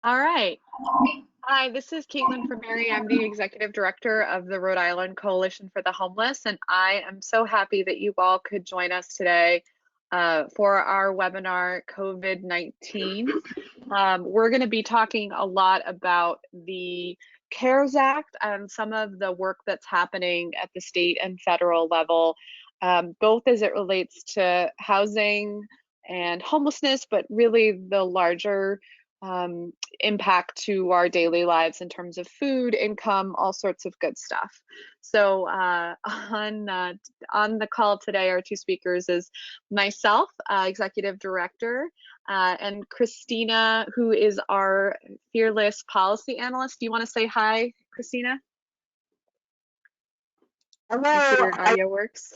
All right. Hi, this is Caitlin Frumerie. I'm the Executive Director of the Rhode Island Coalition for the Homeless, and I am so happy that you all could join us today for our webinar, COVID-19. We're going to be talking a lot about the CARES Act and some of the work that's happening at the state and federal level, both as it relates to housing and homelessness, but really the larger impact to our daily lives in terms of food, income, all sorts of good stuff. So on the call today, our two speakers is myself, Executive Director, and Kristina, who is our fearless policy analyst. Do you want to say hi, Kristina? Hello. Make sure your audio works.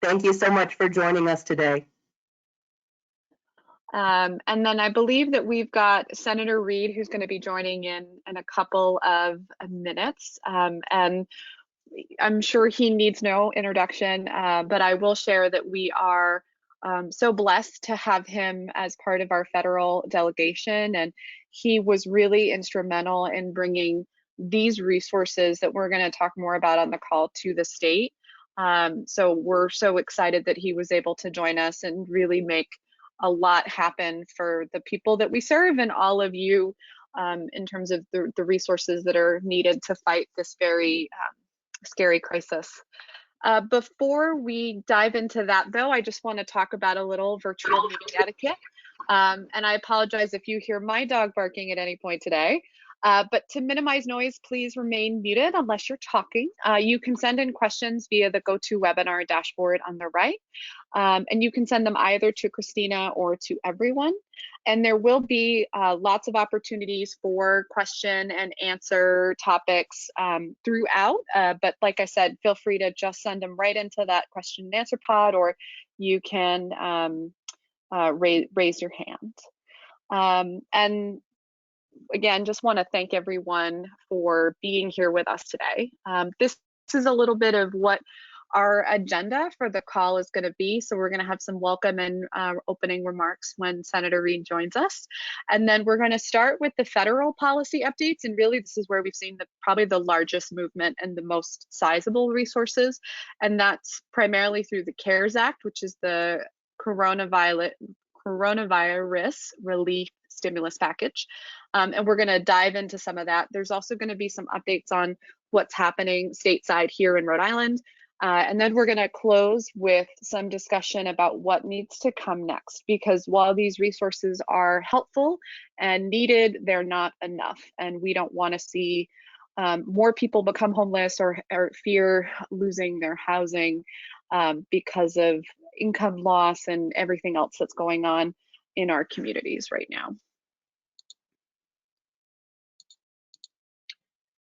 Thank you so much for joining us today. And then I believe that we've got Senator Rhode, who's going to be joining in a couple of minutes. And I'm sure he needs no introduction, but I will share that we are so blessed to have him as part of our federal delegation. And he was really instrumental in bringing these resources that we're going to talk more about on the call to the state. So we're so excited that he was able to join us and really make a lot happen for the people that we serve and all of you in terms of the resources that are needed to fight this very scary crisis. Before we dive into that, though, I just want to talk about a little virtual meeting etiquette. And I apologize if you hear my dog barking at any point today. But to minimize noise, please remain muted unless you're talking. You can send in questions via the GoToWebinar dashboard on the right. And you can send them either to Kristina or to everyone. And there will be lots of opportunities for question and answer topics throughout. But like I said, feel free to just send them right into that question and answer pod, or you can raise your hand. And again, just want to thank everyone for being here with us today. This is a little bit of what our agenda for the call is going to be. So we're going to have some welcome and opening remarks when Senator Rhode joins us. And then we're going to start with the federal policy updates. And really, this is where we've seen probably the largest movement and the most sizable resources. And that's primarily through the CARES Act, which is the coronavirus relief stimulus package. And we're going to dive into some of that. There's also going to be some updates on what's happening stateside here in Rhode Island. And then we're going to close with some discussion about what needs to come next, because while these resources are helpful and needed, they're not enough. And we don't want to see more people become homeless or fear losing their housing because of income loss and everything else that's going on in our communities right now.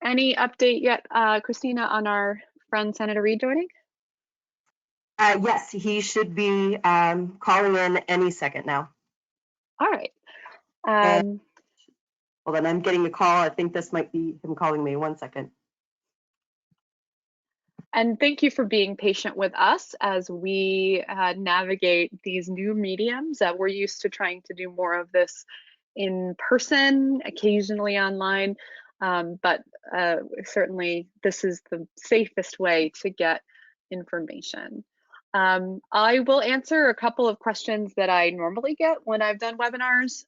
Any update yet, Kristina, on our friend Senator Rhode joining? Yes, he should be calling in any second now. All right. Hold on, I'm getting a call. I think this might be him calling me. 1 second. And thank you for being patient with us as we navigate these new mediums. We're used to trying to do more of this in person, occasionally online, but certainly this is the safest way to get information. I will answer a couple of questions that I normally get when I've done webinars.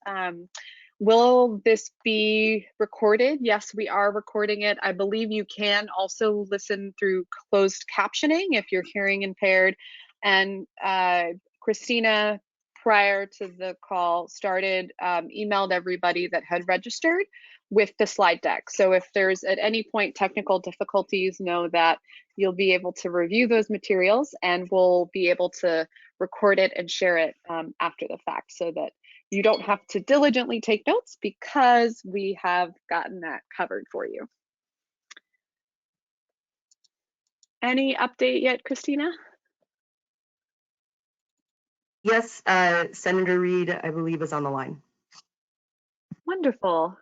Will this be recorded? Yes, we are recording it. I believe you can also listen through closed captioning if you're hearing impaired. And Kristina, prior to the call started, emailed everybody that had registered with the slide deck. So if there's at any point technical difficulties, know that you'll be able to review those materials and we'll be able to record it and share it after the fact, so that you don't have to diligently take notes, because we have gotten that covered for you. Any update yet, Kristina? Yes, Senator Rhode, I believe, is on the line. Wonderful.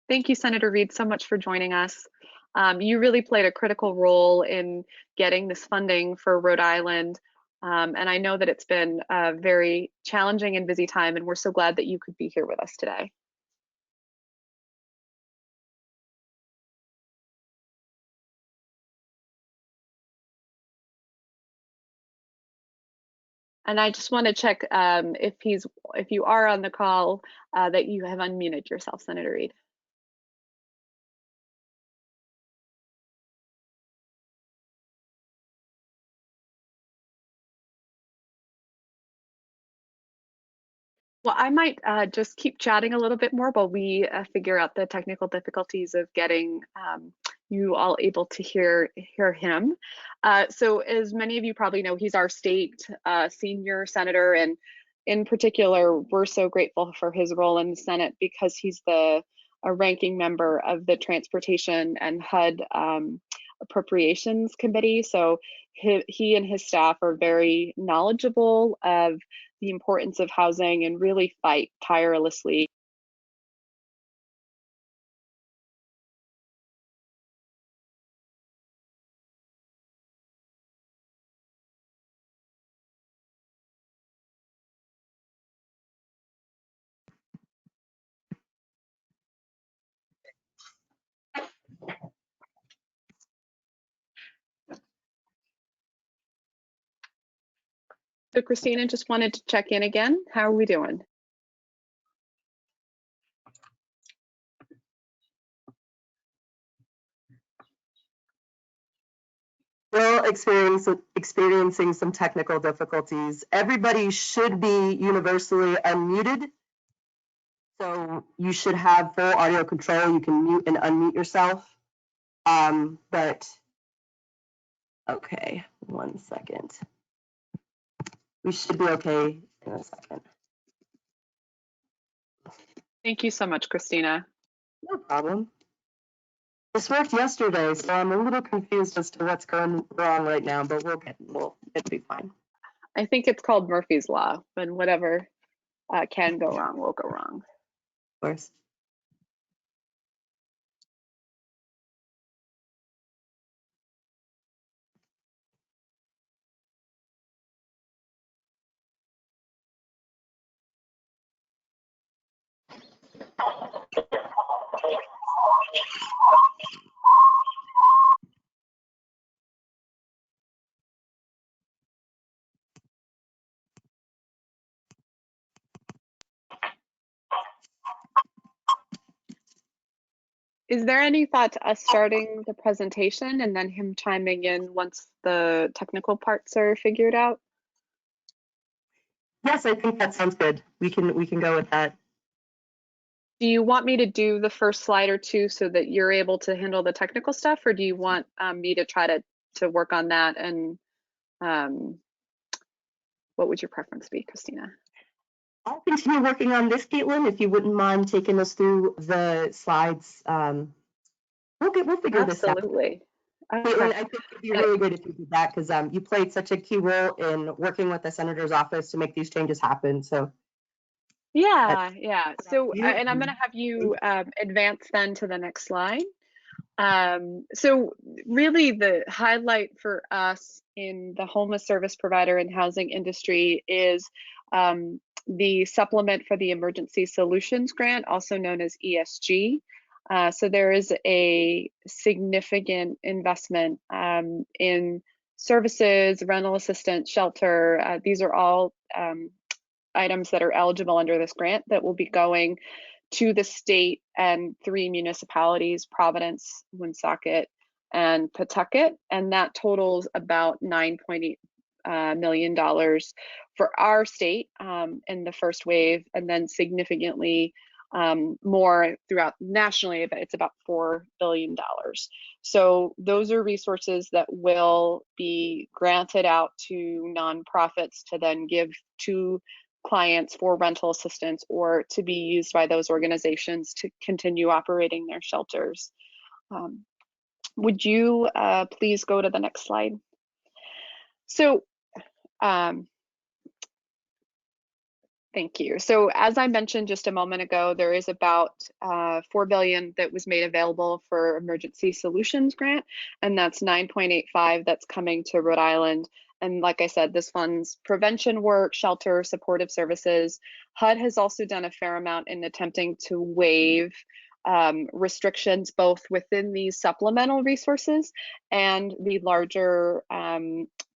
Thank you, Senator Rhode, so much for joining us. You really played a critical role in getting this funding for Rhode Island. And I know that it's been a very challenging and busy time, and we're so glad that you could be here with us today. And I just want to check if you are on the call that you have unmuted yourself, Senator Reid. Well, I might just keep chatting a little bit more while we figure out the technical difficulties of getting you all able to hear him. So as many of you probably know, he's our state senior senator, and in particular, we're so grateful for his role in the Senate because he's a ranking member of the Transportation and HUD Appropriations Committee. So he and his staff are very knowledgeable of the importance of housing and really fight tirelessly. So Kristina, just wanted to check in again. How are we doing? Still experiencing some technical difficulties. Everybody should be universally unmuted. So you should have full audio control. You can mute and unmute yourself. But okay, 1 second. We should be okay in a second. Thank you so much, Kristina. No problem. This worked yesterday, so I'm a little confused as to what's going wrong right now, but it'll be fine. I think it's called Murphy's Law, when whatever can go wrong will go wrong. Of course. Is there any thought to us starting the presentation and then him chiming in once the technical parts are figured out? Yes, I think that sounds good. We can go with that. Do you want me to do the first slide or two so that you're able to handle the technical stuff, or do you want me to try to work on that? And what would your preference be, Kristina? I'll continue working on this, Caitlin, if you wouldn't mind taking us through the slides. We'll figure this out. Absolutely. Caitlin, I think it'd be really good if you did that because you played such a key role in working with the senator's office to make these changes happen. So yeah. So, you- and I'm going to have you advance then to the next slide. So really the highlight for us in the homeless service provider and housing industry is the supplement for the Emergency Solutions Grant, also known as ESG. So there is a significant investment in services, rental assistance, shelter. These are all items that are eligible under this grant that will be going to the state and 3 municipalities, Providence, Woonsocket, and Pawtucket, and that totals about $9.8 million for our state in the first wave, and then significantly more throughout nationally, but it's about $4 billion. So those are resources that will be granted out to nonprofits to then give to clients for rental assistance or to be used by those organizations to continue operating their shelters. Would you please go to the next slide? So thank you. So as I mentioned just a moment ago, there is about $4 billion that was made available for Emergency Solutions Grant, and that's 9.85 that's coming to Rhode Island. And like I said, this funds prevention work, shelter, supportive services. HUD has also done a fair amount in attempting to waive restrictions both within these supplemental resources and the larger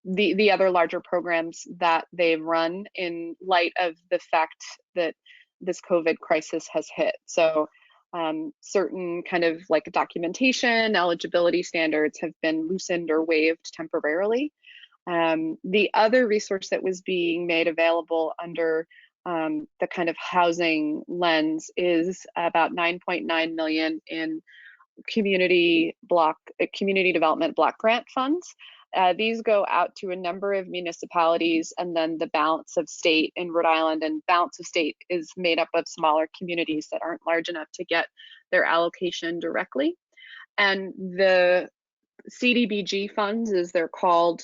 the other larger programs that they've run in light of the fact that this COVID crisis has hit. So certain kind of like documentation, eligibility standards have been loosened or waived temporarily. The other resource that was being made available under the kind of housing lens is about 9.9 million in community development block grant funds. These go out to a number of municipalities, and then the balance of state in Rhode Island, and balance of state is made up of smaller communities that aren't large enough to get their allocation directly. And the CDBG funds, as they're called,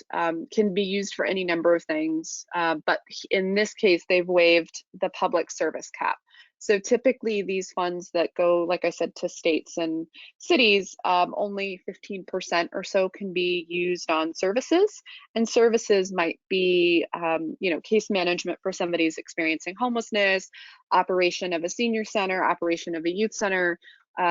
can be used for any number of things, but in this case, they've waived the public service cap. So typically these funds that go, like I said, to states and cities, only 15% or so can be used on services. And services might be, case management for somebody who's experiencing homelessness, operation of a senior center, operation of a youth center.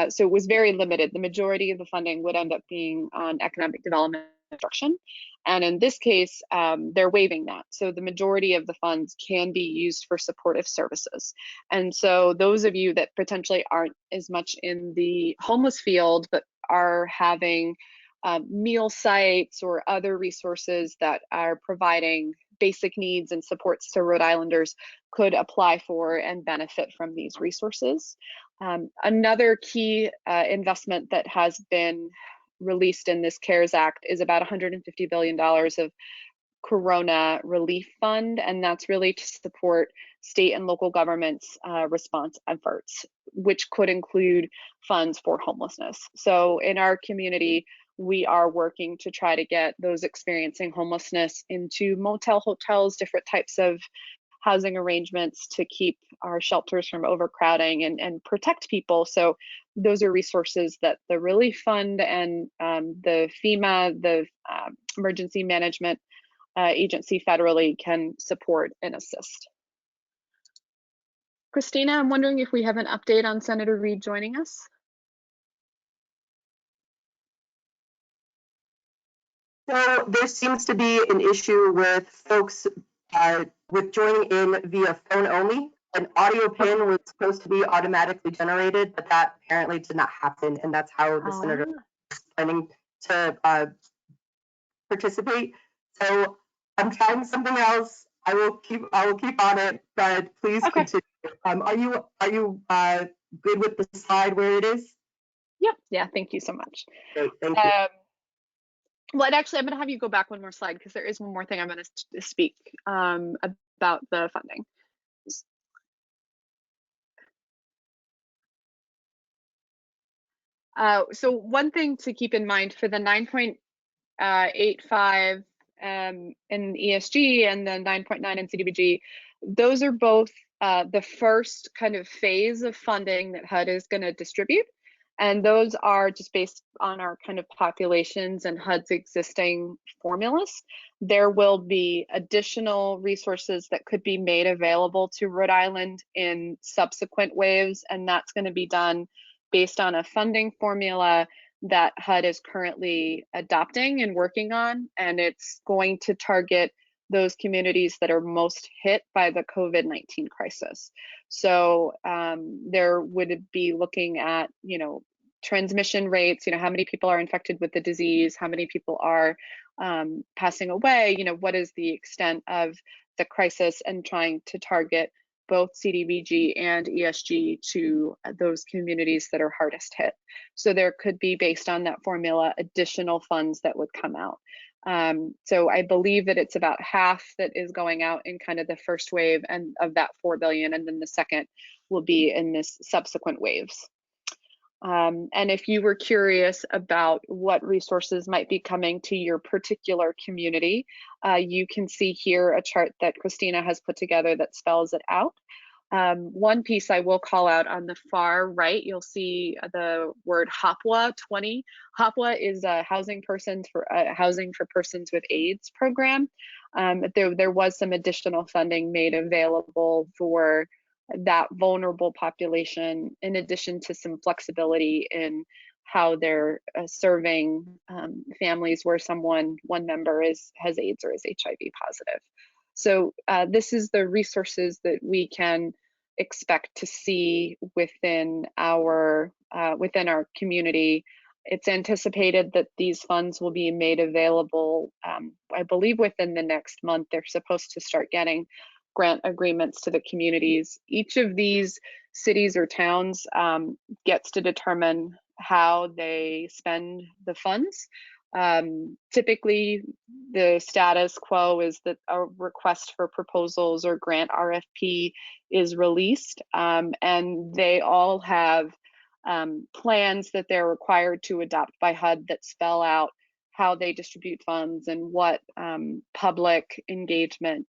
So it was very limited. The majority of the funding would end up being on economic development construction. And in this case, they're waiving that. So the majority of the funds can be used for supportive services. And so those of you that potentially aren't as much in the homeless field, but are having meal sites or other resources that are providing basic needs and supports to Rhode Islanders could apply for and benefit from these resources. Another key investment that has been released in this CARES Act is about $150 billion of Corona Relief Fund, and that's really to support state and local governments' response efforts, which could include funds for homelessness. So in our community, we are working to try to get those experiencing homelessness into motel, hotels, different types of housing arrangements to keep our shelters from overcrowding and protect people. So those are resources that the Relief Fund and the FEMA, the Emergency Management Agency federally can support and assist. Kristina, I'm wondering if we have an update on Senator Reid joining us. So there seems to be an issue with folks with joining in via phone only. An audio pin was supposed to be automatically generated, but that apparently did not happen, and that's how the senator is planning to participate. So I'm trying something else. I will keep on it, but please continue. Are you good with the slide where it is? Yep. Yeah. Thank you so much. Great. Thank you. Well, actually, I'm going to have you go back one more slide because there is one more thing I'm going to speak about the funding. So one thing to keep in mind for the 9.85 in ESG and the 9.9 in CDBG, those are both the first kind of phase of funding that HUD is going to distribute. And those are just based on our kind of populations and HUD's existing formulas. There will be additional resources that could be made available to Rhode Island in subsequent waves, and that's going to be done based on a funding formula that HUD is currently adopting and working on, and it's going to target those communities that are most hit by the COVID-19 crisis. So there would be looking at, transmission rates, how many people are infected with the disease, how many people are passing away, what is the extent of the crisis, and trying to target both CDBG and ESG to those communities that are hardest hit. So there could be, based on that formula, additional funds that would come out. So I believe that it's about half that is going out in kind of the first wave and of that 4 billion, and then the second will be in this subsequent waves. And if you were curious about what resources might be coming to your particular community, you can see here a chart that Kristina has put together that spells it out. One piece I will call out on the far right, you'll see the word HOPWA 20. HOPWA is a housing for persons with AIDS program. There was some additional funding made available for that vulnerable population, in addition to some flexibility in how they're serving families where one member has AIDS or is HIV positive. So this is the resources that we can expect to see within our community. It's anticipated that these funds will be made available, I believe within the next month. They're supposed to start getting grant agreements to the communities. Each of these cities or towns gets to determine how they spend the funds. Typically, the status quo is that a request for proposals or grant RFP is released, and they all have plans that they're required to adopt by HUD that spell out how they distribute funds and what public engagement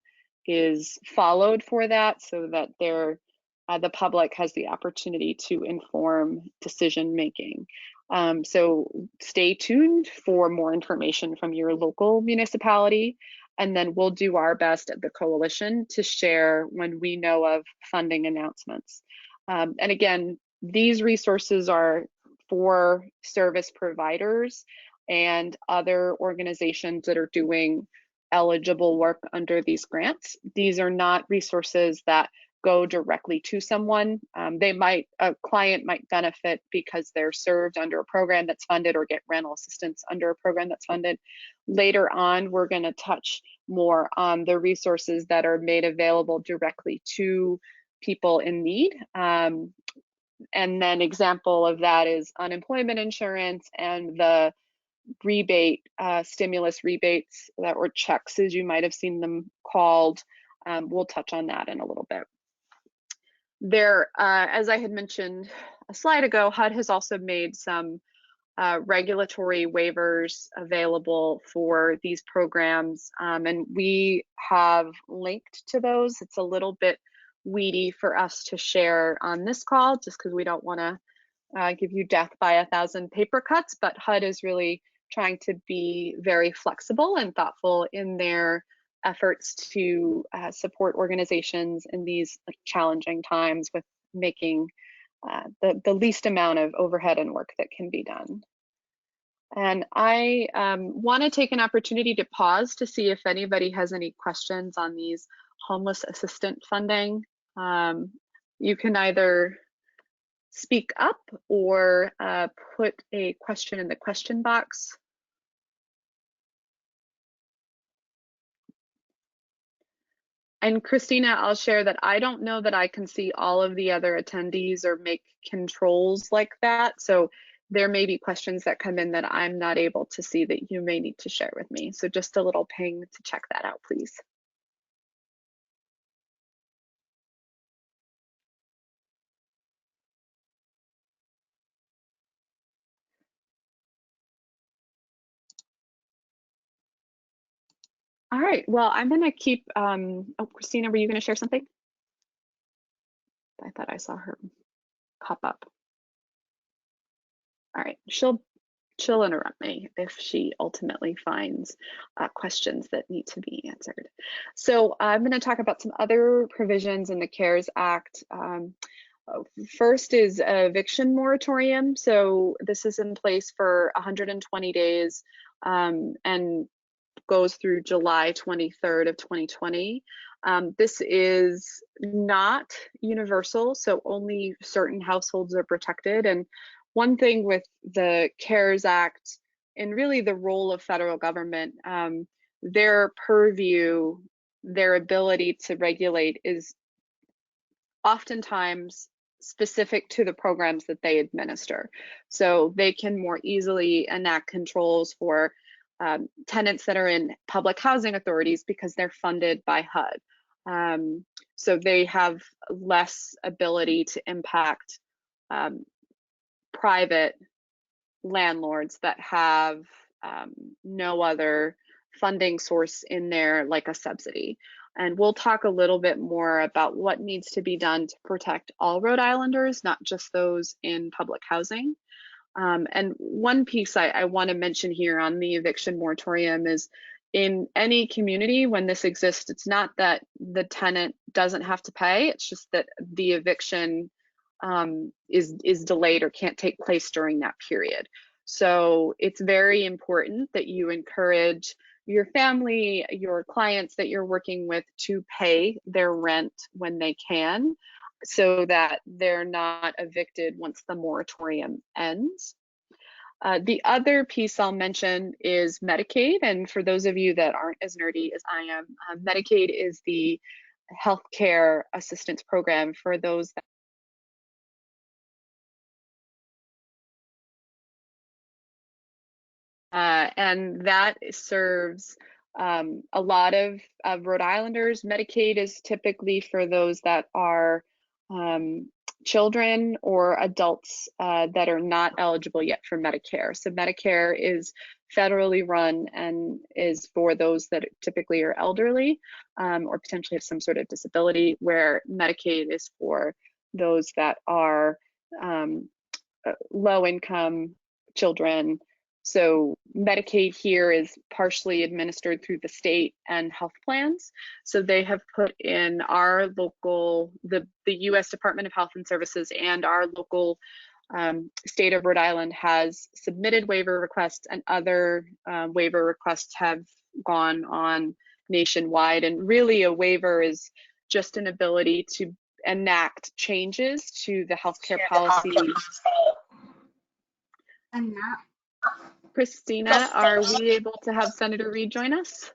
is followed for that, so that the public has the opportunity to inform decision making. So stay tuned for more information from your local municipality, and then we'll do our best at the coalition to share when we know of funding announcements. And again, these resources are for service providers and other organizations that are doing eligible work under these grants. These are not resources that go directly to someone. A client might benefit because they're served under a program that's funded or get rental assistance under a program that's funded. Later on, we're going to touch more on the resources that are made available directly to people in need. And then example of that is unemployment insurance and the rebate, stimulus rebates, or checks as you might have seen them called. We'll touch on that in a little bit. There, as I had mentioned a slide ago, HUD has also made some regulatory waivers available for these programs, and we have linked to those. It's a little bit weedy for us to share on this call just because we don't want to give you death by 1,000 paper cuts, but HUD is really trying to be very flexible and thoughtful in their efforts to support organizations in these challenging times with making the least amount of overhead and work that can be done. And I want to take an opportunity to pause to see if anybody has any questions on these homeless assistant funding. You can either speak up or put a question in the question box. And Kristina, I'll share that I don't know that I can see all of the other attendees or make controls like that. So there may be questions that come in that I'm not able to see that you may need to share with me. So just a little ping to check that out, please. All right, well, I'm gonna keep, oh, Kristina, were you gonna share something? I thought I saw her pop up. All right, she'll interrupt me if she ultimately finds questions that need to be answered. So I'm going to talk about some other provisions in the CARES Act. First is eviction moratorium. So this is in place for 120 days and goes through July 23rd of 2020. This is not universal, so only certain households are protected. And one thing with the CARES Act and really the role of federal government, their purview, their ability to regulate is oftentimes specific to the programs that they administer. So they can more easily enact controls for tenants that are in public housing authorities because they're funded by HUD. So they have less ability to impact private landlords that have no other funding source in there, like a subsidy. And we'll talk a little bit more about what needs to be done to protect all Rhode Islanders, not just those in public housing. And one piece I want to mention here on the eviction moratorium is in any community when this exists, it's not that the tenant doesn't have to pay, it's just that the eviction is delayed or can't take place during that period. So it's very important that you encourage your family, your clients that you're working with to pay their rent when they can, so that they're not evicted once the moratorium ends. The other piece I'll mention is Medicaid. And for those of you that aren't as nerdy as I am, Medicaid is the healthcare assistance program for those that and that serves a lot of Rhode Islanders. Medicaid is typically for those that are children or adults that are not eligible yet for Medicare. So Medicare is federally run and is for those that typically are elderly or potentially have some sort of disability, where Medicaid is for those that are low income children. So Medicaid here is partially administered through the state and health plans. So they have put in our local, the US Department of Health and Services and our local state of Rhode Island has submitted waiver requests, and other waiver requests have gone on nationwide. And really a waiver is just an ability to enact changes to the healthcare policy. Kristina, are we able to have Senator Reed join us?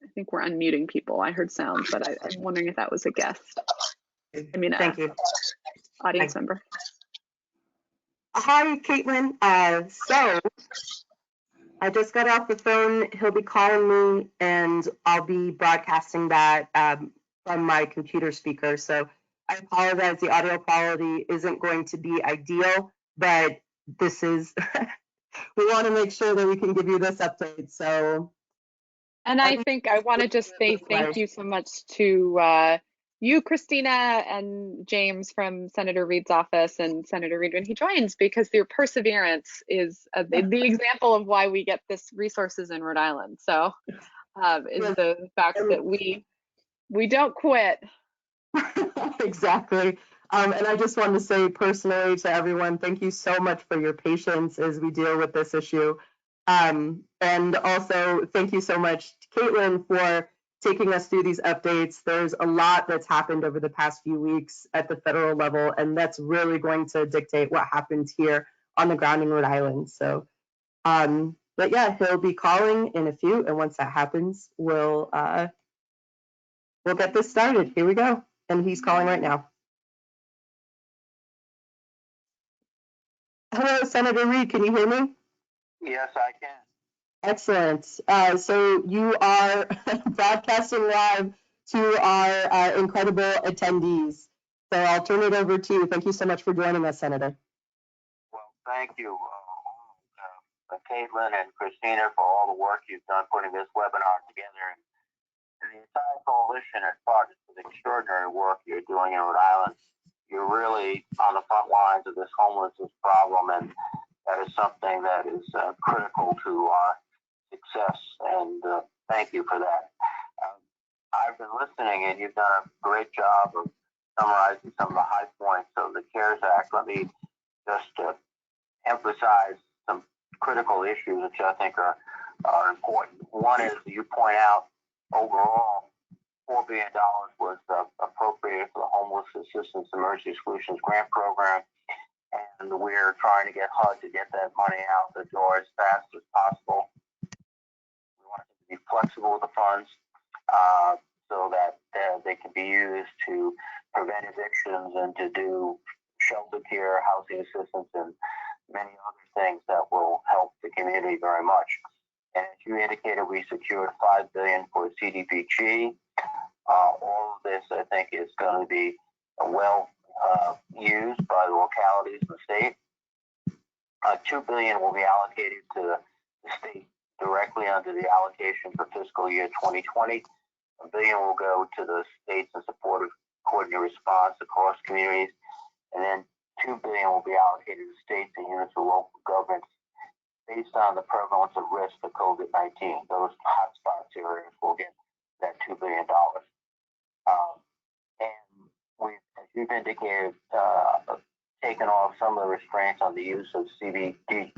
I think we're unmuting people. I heard sound, but I'm wondering if that was a guest. I mean, thank you. Audience member. Hi, Caitlin. So I just got off the phone. He'll be calling me, and I'll be broadcasting that from my computer speaker. So I apologize. The audio quality isn't going to be ideal, but this is, we want to make sure that we can give you this update. So, and I think I want to just say thank you so much to you, Kristina, and James from Senator Reed's office, and Senator Reed when he joins, because your perseverance is the example of why we get this resources in Rhode Island. So is the fact that we don't quit. Exactly. And I just want to say personally to everyone, thank you so much for your patience as we deal with this issue. And also thank you so much to Caitlin for taking us through these updates. There's a lot that's happened over the past few weeks at the federal level, and that's really going to dictate what happens here on the ground in Rhode Island. So, but yeah, he'll be calling in a few, and once that happens, we'll get this started. Here we go. And he's calling right now. Hello, Senator Reed, can you hear me? Yes, I can. Excellent. So you are broadcasting live to our incredible attendees. So I'll turn it over to you. Thank you so much for joining us, Senator. Well, thank you, Caitlin and Kristina, for all the work you've done putting this webinar together. And the entire coalition at partners for the extraordinary work you're doing in Rhode Island. You're really on the front lines of this homelessness problem, and that is something that is critical to our success, and thank you for that. I've been listening, and you've done a great job of summarizing some of the high points of the CARES Act. Let me just emphasize some critical issues which I think are important. One is, you point out, overall, $4 billion was appropriated for the Homeless Assistance Emergency Solutions Grant Program, and we're trying to get HUD to get that money out the door as fast as possible. We want it to be flexible with the funds so that they can be used to prevent evictions and to do shelter care, housing assistance, and many other things that will help the community very much. And as you indicated, we secured $5 billion for CDBG. All of this, I think, is going to be well used by the localities in the state. $2 billion will be allocated to the state directly under the allocation for fiscal year 2020. $1 billion will go to the states in support of coordinated response across communities, and then $2 billion will be allocated to states and units of local governments based on the prevalence of risk of COVID-19. Those hotspots areas will get that $2 billion. And we we've indicated taking off some of the restraints on the use of CDBG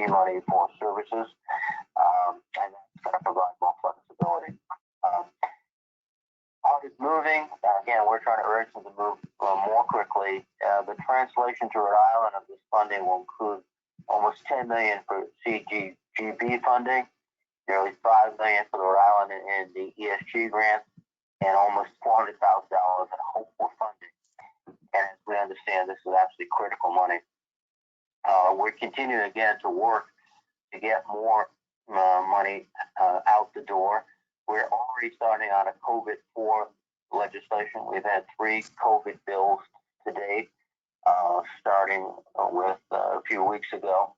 money for services, and that's going to provide more flexibility. Heart is moving. Again, we're trying to urge them to move more quickly. The translation to Rhode Island of this funding will include almost $10 million for CGGB funding, nearly $5 million for the Rhode Island and the ESG grant, and almost $400,000 in hopeful funding. And as we understand, this is absolutely critical money. We're continuing again to work to get more money out the door. We're already starting on a COVID-4 legislation. We've had 3 COVID bills to date, starting with a few weeks ago.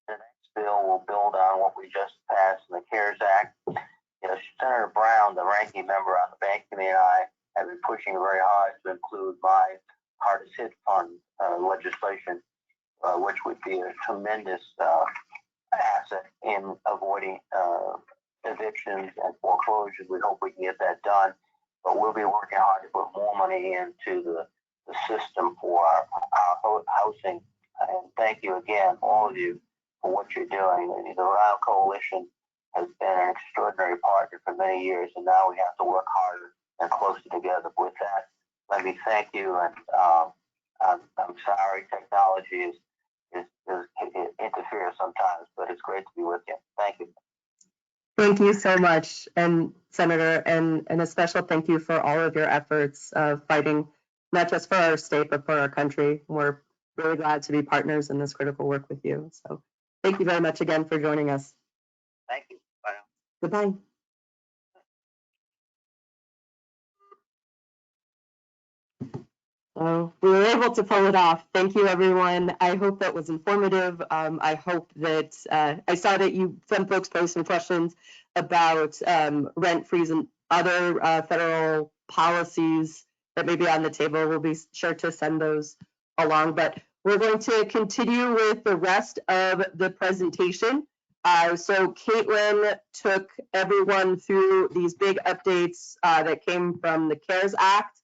The next bill will build on what we just passed in the CARES Act. You know, Senator Brown, the ranking member on the Bank Committee, and I have been pushing very hard to include my hardest hit fund legislation, which would be a tremendous asset in avoiding evictions and foreclosures. We hope we can get that done, but we'll be working hard to put more money into the system for our housing. And thank you again, all of you, for what you're doing. The Rhode Coalition has been an extraordinary partner for many years, and now we have to work harder and closer together. With that, let me thank you, and I'm sorry technology it interferes sometimes, but it's great to be with you. Thank you. Thank you so much, and Senator, and a special thank you for all of your efforts of fighting, not just for our state, but for our country. We're really glad to be partners in this critical work with you. So thank you very much again for joining us. Thank you. Bye now. Goodbye. So we were able to pull it off. Thank you, everyone. I hope that was informative. I hope that I saw that some folks posed some questions about rent freeze and other federal policies that may be on the table. We'll be sure to send those along, but we're going to continue with the rest of the presentation. So Caitlin took everyone through these big updates that came from the CARES Act.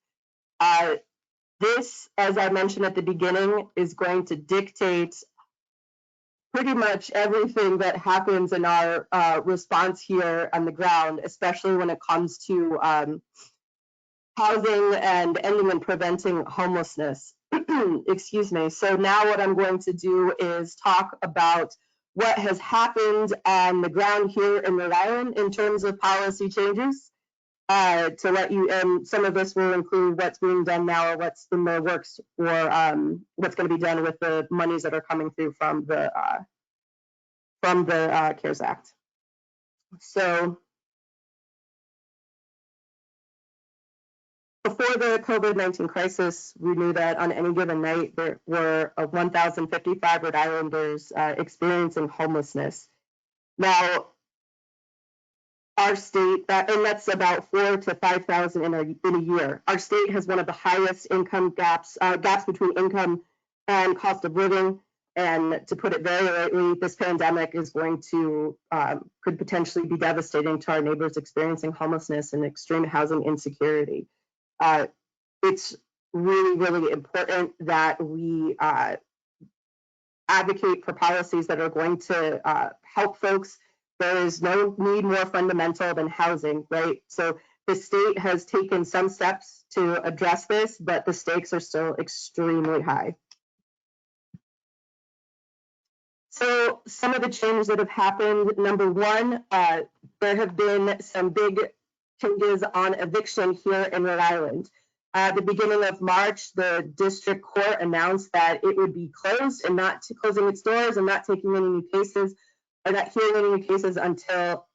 This, as I mentioned at the beginning, is going to dictate pretty much everything that happens in our response here on the ground, especially when it comes to housing and ending and preventing homelessness. Excuse me. So now what I'm going to do is talk about what has happened on the ground here in Rhode Island in terms of policy changes. To let you, and some of this will include what's being done now or what's in the works, or what's going to be done with the monies that are coming through from the CARES Act. So before the COVID-19 crisis, we knew that on any given night there were 1,055 Rhode Islanders experiencing homelessness. Now, our state, and that's about 4,000 to 5,000 in a year. Our state has one of the highest income gaps between income and cost of living. And to put it very lightly, this pandemic is going to could potentially be devastating to our neighbors experiencing homelessness and extreme housing insecurity. It's really, really important that we advocate for policies that are going to help folks. There is no need more fundamental than housing, right? So the state has taken some steps to address this, but the stakes are still extremely high. So some of the changes that have happened, number one, there have been some big changes on eviction here in Rhode Island. At the beginning of March, the district court announced that it would be closed and not closing its doors and not taking any new cases, or not hearing any new cases until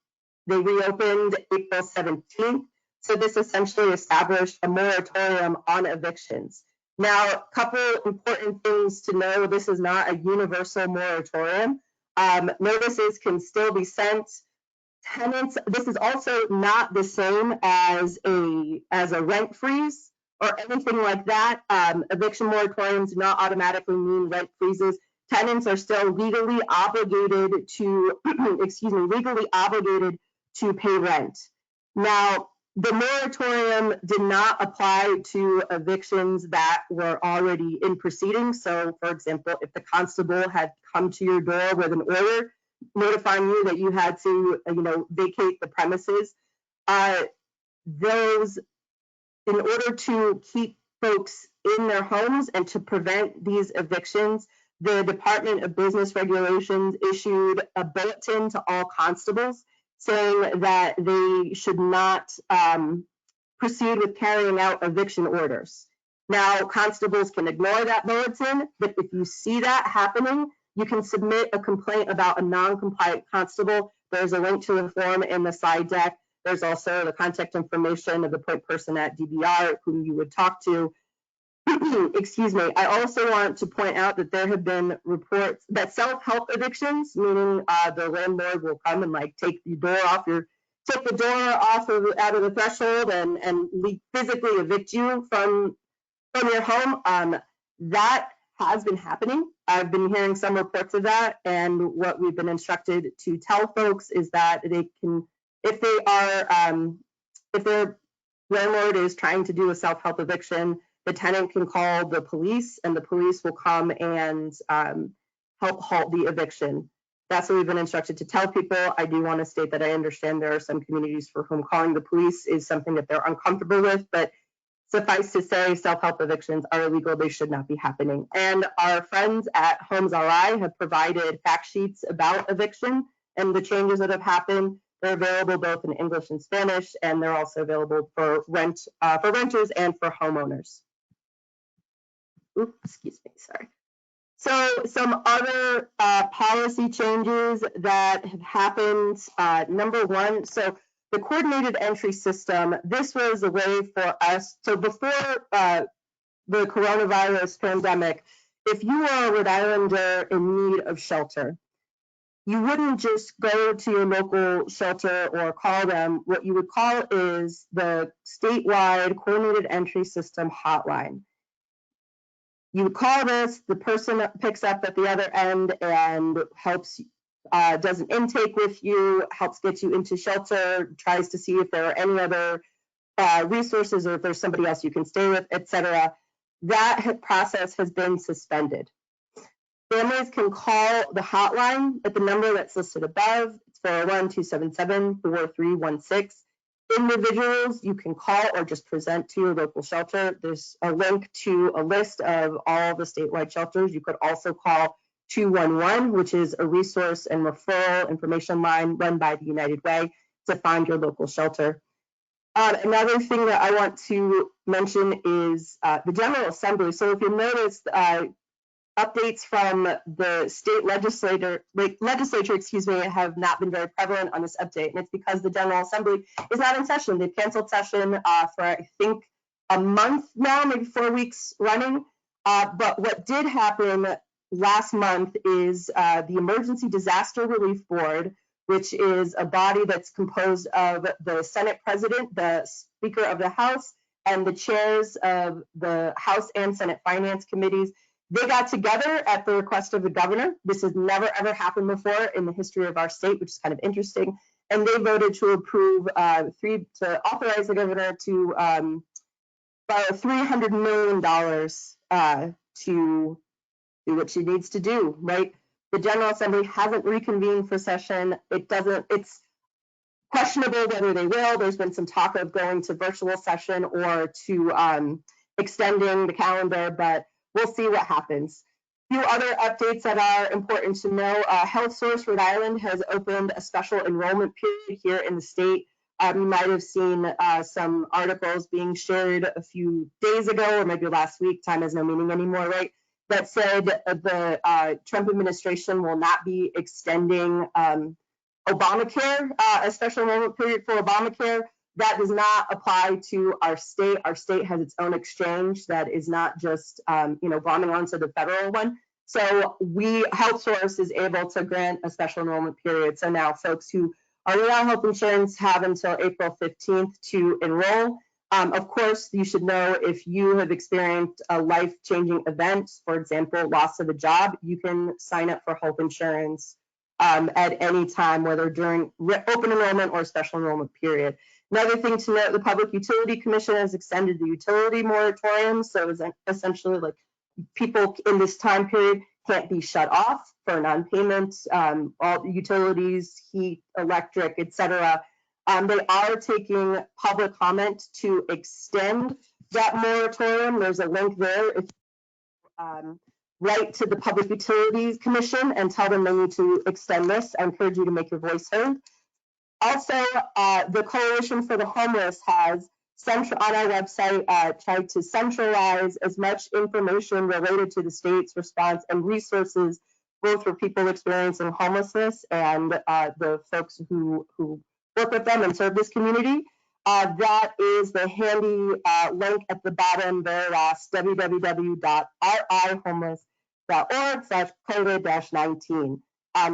they reopened April 17th. So this essentially established a moratorium on evictions. Now, a couple important things to know: this is not a universal moratorium. Notices can still be sent. Tenants, this is also not the same as a rent freeze or anything like that. Eviction moratoriums do not automatically mean rent freezes. Tenants are still legally obligated to, legally obligated to pay rent. Now, the moratorium did not apply to evictions that were already in proceedings. So, for example, if the constable had come to your door with an order notifying you that you had to, vacate the premises, those, in order to keep folks in their homes and to prevent these evictions, the Department of Business Regulations issued a bulletin to all constables saying that they should not proceed with carrying out eviction orders. Now, constables can ignore that bulletin, but if you see that happening, you can submit a complaint about a non-compliant constable. There's a link to the form in the slide deck. There's also the contact information of the point person at DBR whom you would talk to. Excuse me. I also want to point out that there have been reports that self-help evictions, meaning the landlord will come and take the door off out of the threshold and physically evict you from your home. That has been happening. I've been hearing some reports of that, and what we've been instructed to tell folks is that they can, if their landlord is trying to do a self-help eviction, the tenant can call the police, and the police will come and help halt the eviction. That's what we've been instructed to tell people. I do want to state that I understand there are some communities for whom calling the police is something that they're uncomfortable with, but suffice to say, self-help evictions are illegal. They should not be happening. And our friends at Homes RI have provided fact sheets about eviction and the changes that have happened. They're available both in English and Spanish, and they're also available for renters and for homeowners. Oops, excuse me, sorry. So some other policy changes that have happened. Number one, so the coordinated entry system, this was a way for us. So before the coronavirus pandemic, if you are a Rhode Islander in need of shelter, you wouldn't just go to your local shelter or call them. What you would call is the statewide coordinated entry system hotline. You would call this, the person picks up at the other end and helps, does an intake with you, helps get you into shelter, tries to see if there are any other resources or if there's somebody else you can stay with, etc. That process has been suspended. Families can call the hotline at the number that's listed above. It's 401-277-4316. Individuals you can call or just present to your local shelter. There's a link to a list of all the statewide shelters. You could also call 211, which is a resource and referral information line run by the United Way to find your local shelter. Another thing that I want to mention is the General Assembly. So if you notice, updates from the state legislature, have not been very prevalent on this update, and it's because the General Assembly is not in session. They've canceled session for I think a month now, maybe 4 weeks running. But what did happen last month is the Emergency Disaster Relief Board, which is a body that's composed of the Senate President, the Speaker of the House, and the chairs of the House and Senate Finance Committees. They got together at the request of the governor. This has never, ever happened before in the history of our state, which is kind of interesting. And they voted to approve to authorize the governor to borrow $300 million to do what she needs to do, right? The General Assembly hasn't reconvened for session. It's questionable whether they will. There's been some talk of going to virtual session or to extending the calendar, but we'll see what happens. A few other updates that are important to know. Health Source Rhode Island has opened a special enrollment period here in the state. You might have seen some articles being shared a few days ago or maybe last week, time has no meaning anymore, right? That said the Trump administration will not be extending Obamacare, a special enrollment period for Obamacare. That does not apply to our state. Our state has its own exchange that is not just, bombing onto the federal one. So Health Source is able to grant a special enrollment period. So now folks who are without health insurance have until April 15th to enroll. Of course, you should know if you have experienced a life-changing event, for example, loss of a job, you can sign up for health insurance at any time, whether during open enrollment or special enrollment period. Another thing to note, the Public Utility Commission has extended the utility moratorium. So it's essentially like people in this time period can't be shut off for non-payment. All utilities, heat, electric, etc. They are taking public comment to extend that moratorium. There's a link there. If write to the Public Utilities Commission and tell them they need to extend this. I encourage you to make your voice heard. Also, the Coalition for the Homeless has on our website tried to centralize as much information related to the state's response and resources, both for people experiencing homelessness and the folks who work with them and serve this community. That is the handy link at the bottom there, www.rihomeless.org/COVID-19.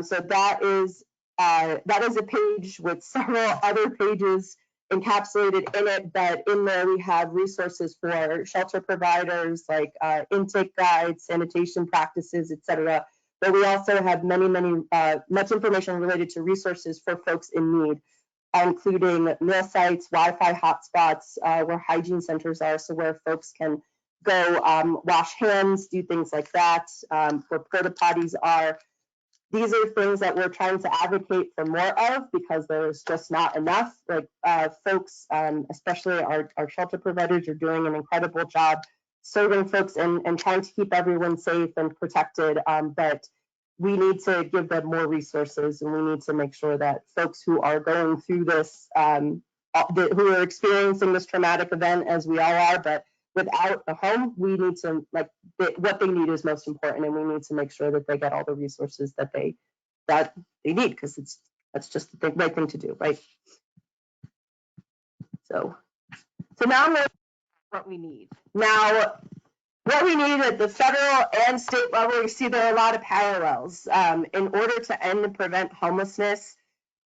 So that is a page with several other pages encapsulated in it, but in there we have resources for shelter providers, like intake guides, sanitation practices, etc. But we also have much information related to resources for folks in need, including meal sites, Wi-Fi hotspots, where hygiene centers are, so where folks can go wash hands, do things like that, where porta potties are. These are things that we're trying to advocate for more of because there's just not enough. Like folks, especially our shelter providers, are doing an incredible job serving folks and trying to keep everyone safe and protected. But we need to give them more resources, and we need to make sure that folks who are going through this, who are experiencing this traumatic event, as we all are, but without a home, we need to, like, what they need is most important, and we need to make sure that they get all the resources that they need, because that's just the right thing to do, right? So now I'm going to what we need. Now, what we need at the federal and state level, we see there are a lot of parallels. In order to end and prevent homelessness,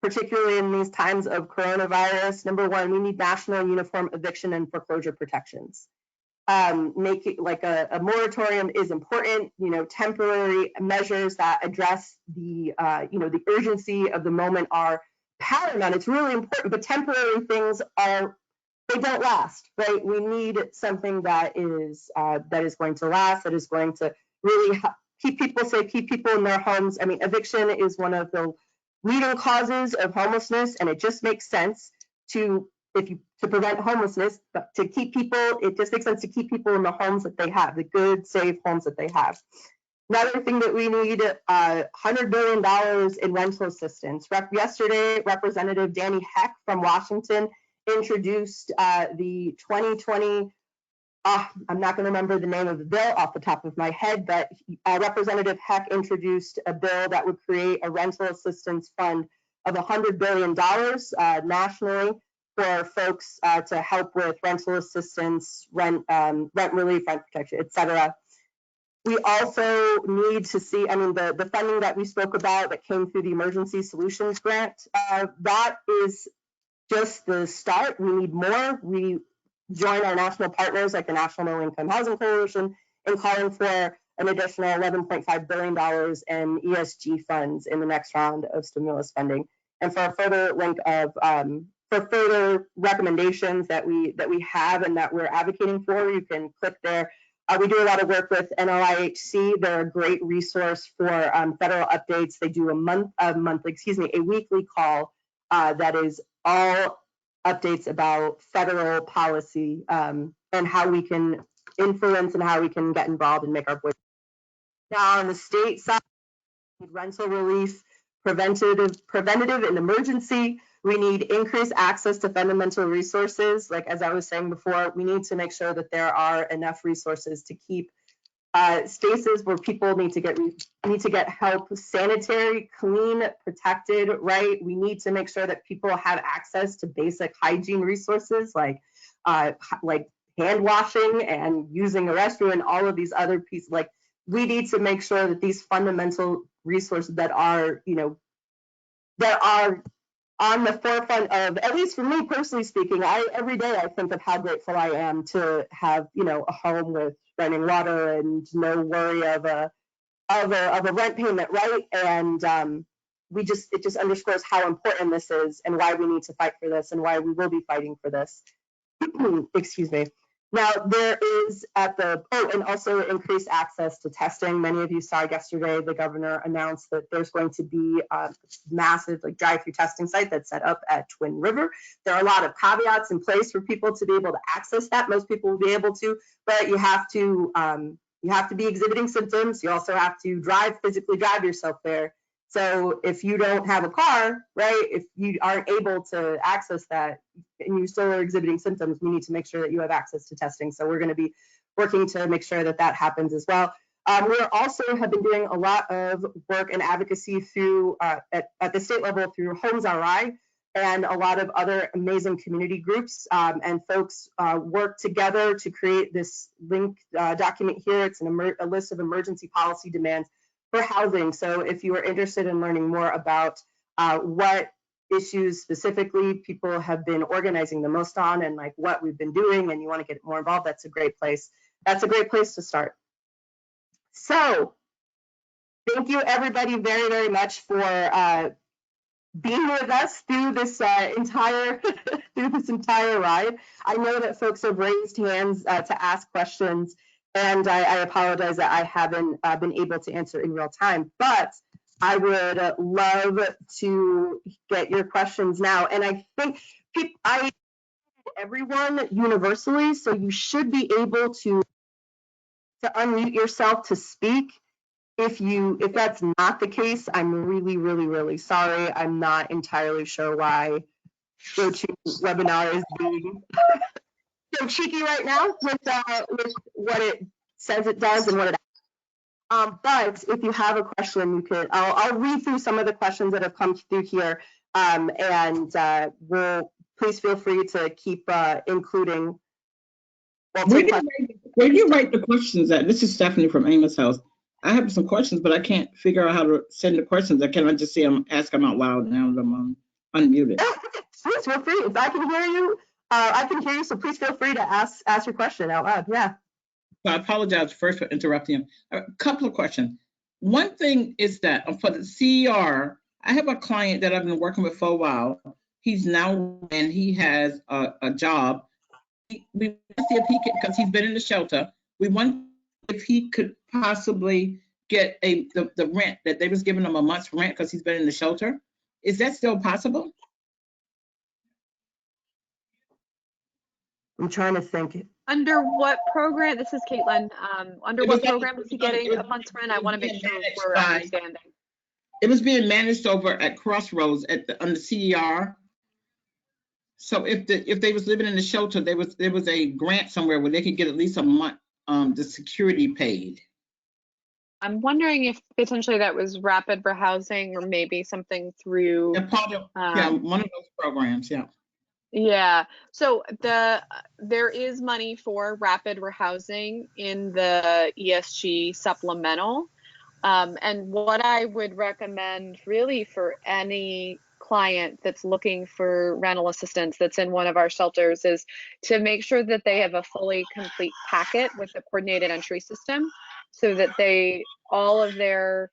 particularly in these times of coronavirus, number one, we need national uniform eviction and foreclosure protections. Make it like a moratorium is important. Temporary measures that address the the urgency of the moment are paramount. It's really important, but temporary things they don't last, right? We need something that is going to last, that is going to really keep people safe, keep people in their homes. I mean, eviction is one of the leading causes of homelessness, and it just makes sense to prevent homelessness, but to keep people, it just makes sense to keep people in the homes that they have, the good, safe homes that they have. Another thing that we need, $100 billion in rental assistance. Yesterday, Representative Danny Heck from Washington introduced the 2020, I'm not going to remember the name of the bill off the top of my head, but Representative Heck introduced a bill that would create a rental assistance fund of $100 billion nationally for folks to help with rental assistance, rent relief, rent protection, etc. We also need to see, the funding that we spoke about that came through the Emergency Solutions Grant, that is just the start. We need more. We join our national partners like the National Low Income Housing Coalition in calling for an additional $11.5 billion in ESG funds in the next round of stimulus funding. And for a further link of for further recommendations that we have and that we're advocating for, you can click there. We do a lot of work with NLIHC. They're a great resource for federal updates. They do a weekly call that is all updates about federal policy and how we can influence and how we can get involved and make our voice. Now on the state side, rental relief, preventative and emergency. We need increased access to fundamental resources. Like as I was saying before, we need to make sure that there are enough resources to keep spaces where people need to get help, sanitary, clean, protected, right? We need to make sure that people have access to basic hygiene resources like hand washing and using a restroom and all of these other pieces. Like we need to make sure that these fundamental resources that are on the forefront of, at least for me personally speaking, every day I think of how grateful I am to have, a home with running water and no worry of a rent payment, right? And it just underscores how important this is and why we need to fight for this and why we will be fighting for this. Excuse me. Now there is and also increased access to testing. Many of you saw yesterday the governor announced that there's going to be a massive drive-through testing site that's set up at Twin River. There are a lot of caveats in place for people to be able to access that. Most people will be able to, but you have to be exhibiting symptoms. You also have to physically drive yourself there. So if you don't have a car, right, if you aren't able to access that and you still are exhibiting symptoms, we need to make sure that you have access to testing. So we're going to be working to make sure that that happens as well. We also have been doing a lot of work and advocacy through at the state level through Homes RI and a lot of other amazing community groups, and folks work together to create this link document here. It's a list of emergency policy demands for housing. So if you are interested in learning more about what issues specifically people have been organizing the most on and what we've been doing and you want to get more involved, that's a great place. That's a great place to start. So thank you everybody very, very much for being with us through this entire ride. I know that folks have raised hands to ask questions, and I apologize that I haven't been able to answer in real time, but I would love to get your questions now. And I think I everyone universally, so you should be able to unmute yourself to speak. If that's not the case, I'm really, really, really sorry. I'm not entirely sure why GoToWebinar is being so cheeky right now with what it says it does and what it. But if you have a question, you could. I'll read through some of the questions that have come through here, and please feel free to keep including. Where do you write the questions at? This is Stephanie from Amos House. I have some questions, but I can't figure out how to send the questions. Can I just ask them out loud now that I'm unmuted? Oh, please feel free. If I can hear you, I can hear you. So please feel free to ask your question out loud. Yeah. So I apologize first for interrupting you. A couple of questions. One thing is that for the CER, I have a client that I've been working with for a while. He's now and he has a job. We want to see if he can, because he's been in the shelter. We want if he could possibly get the rent that they was giving him a month's rent because he's been in the shelter. Is that still possible? I'm trying to think. Under what program? This is Caitlin. Under what program is he getting a month's rent? I want to make sure we're understanding. It was being managed over at Crossroads on the CER. So if they was living in the shelter, there was a grant somewhere where they could get at least a month the security paid. I'm wondering if potentially that was Rapid for Housing or maybe something through part of, one of those programs, yeah. Yeah, so there is money for Rapid Rehousing in the ESG supplemental. And what I would recommend really for any client that's looking for rental assistance that's in one of our shelters is to make sure that they have a fully complete packet with the coordinated entry system so that all of their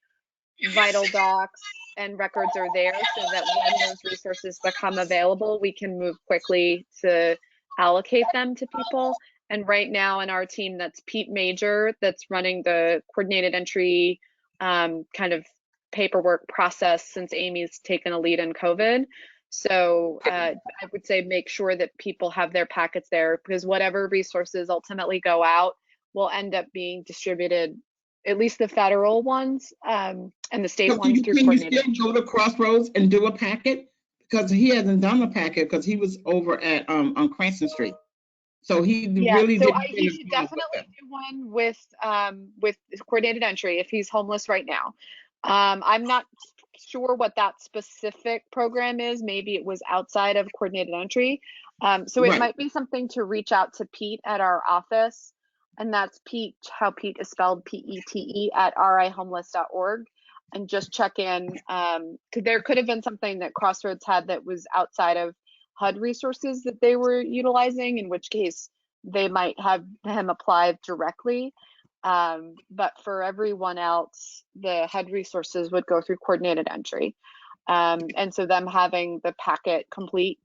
vital docs and records are there so that when those resources become available, we can move quickly to allocate them to people. And right now in our team, that's Pete Major, that's running the coordinated entry kind of paperwork process since Amy's taken a lead in COVID. So I would say make sure that people have their packets there, because whatever resources ultimately go out will end up being distributed, at least the federal ones and the state ones through coordinated. Can you still go to Crossroads and do a packet? Because he hasn't done a packet because he was over at on Cranston Street. So he really so he should definitely do one with coordinated entry if he's homeless right now. I'm not sure what that specific program is. Maybe it was outside of coordinated entry. So it might be something to reach out to Pete at our office. And that's Pete, how Pete is spelled, P-E-T-E, at rihomeless.org. And just check in. There could have been something that Crossroads had that was outside of HUD resources that they were utilizing, in which case they might have him apply directly. But for everyone else, the HUD resources would go through coordinated entry. And so them having the packet complete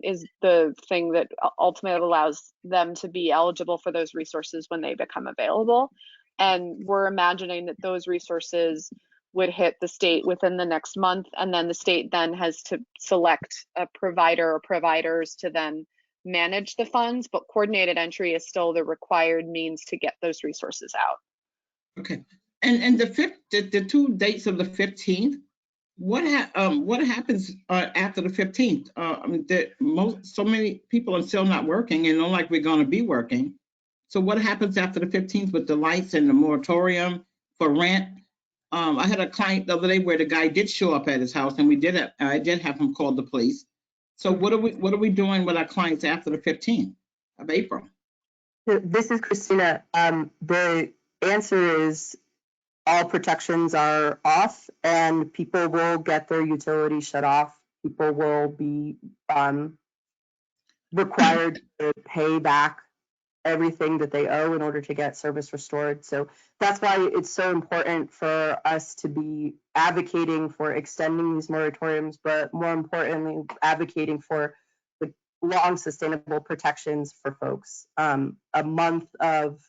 is the thing that ultimately allows them to be eligible for those resources when they become available. And we're imagining that those resources would hit the state within the next month, and then the state then has to select a provider or providers to then manage the funds, but coordinated entry is still the required means to get those resources out. Okay, and the 2 dates of the 15th, what happens after the 15th? I mean, so many people are still not working, and not like we're going to be working. So what happens after the 15th with the lights and the moratorium for rent? I had a client the other day where the guy did show up at his house, and I did have him call the police. So what are we doing with our clients after the 15th of April? This is Kristina. The answer is all protections are off, and people will get their utilities shut off. People will be required to pay back everything that they owe in order to get service restored. So that's why it's so important for us to be advocating for extending these moratoriums, but more importantly, advocating for the long sustainable protections for folks. A month of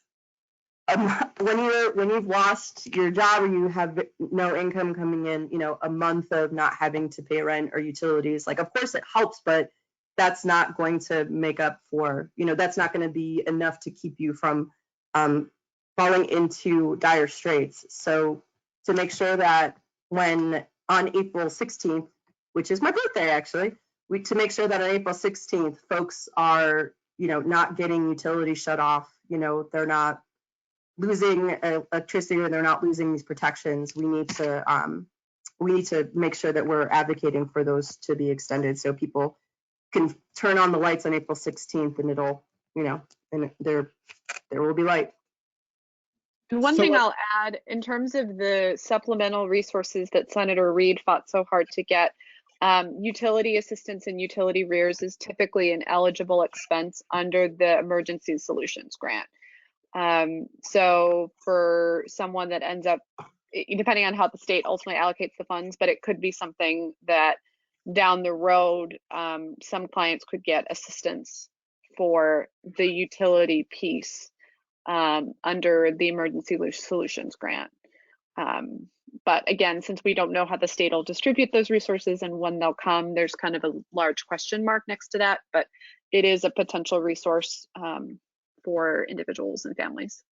when you've lost your job or you have no income coming in, a month of not having to pay rent or utilities, like, of course it helps, but that's not going to make up for, that's not going to be enough to keep you from falling into dire straits. So to make sure that when on April 16th, which is my birthday actually, to make sure that on April 16th, folks are, not getting utilities shut off, they're not losing electricity or they're not losing these protections, we need to make sure that we're advocating for those to be extended so people can turn on the lights on April 16th and it'll, and there will be light. And one thing I'll add, in terms of the supplemental resources that Senator Reid fought so hard to get, utility assistance and utility rears is typically an eligible expense under the Emergency Solutions Grant. So for someone that ends up, depending on how the state ultimately allocates the funds, but it could be something that down the road, some clients could get assistance for the utility piece under the Emergency Solutions Grant. But again, since we don't know how the state will distribute those resources and when they'll come, there's kind of a large question mark next to that, but it is a potential resource for individuals and families.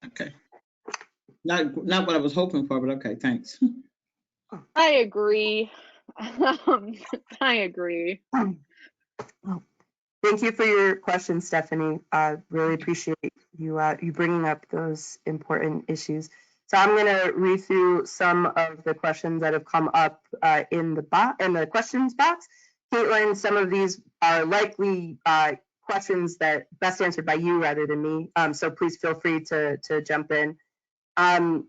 Okay. Not what I was hoping for, but okay, thanks. I agree. I agree. Thank you for your question, Stephanie. Really appreciate you bringing up those important issues. So I'm going to read through some of the questions that have come up in the questions box. Caitlin, some of these are likely questions that best answered by you rather than me. So please feel free to jump in.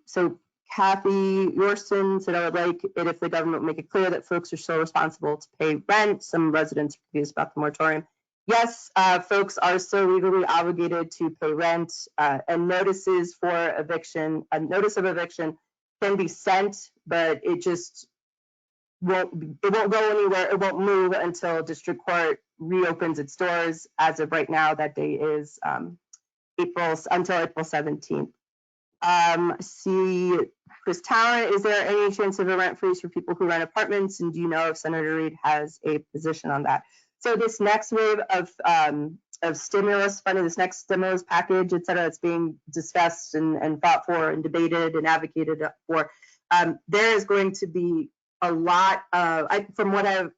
So Kathy Yorston said, I would like it if the government would make it clear that folks are still responsible to pay rent. Some residents are confused about the moratorium. Yes, folks are still legally obligated to pay rent, and notices for eviction. A notice of eviction can be sent, but it just won't go anywhere. It won't move until district court reopens its doors. As of right now, that day is until April 17th. See, Chris Tower, is there any chance of a rent freeze for people who rent apartments? And do you know if Senator Reid has a position on that? So this next wave of stimulus funding, this next stimulus package, et cetera, that's being discussed and fought for and debated and advocated for, there is going to be a lot from what I've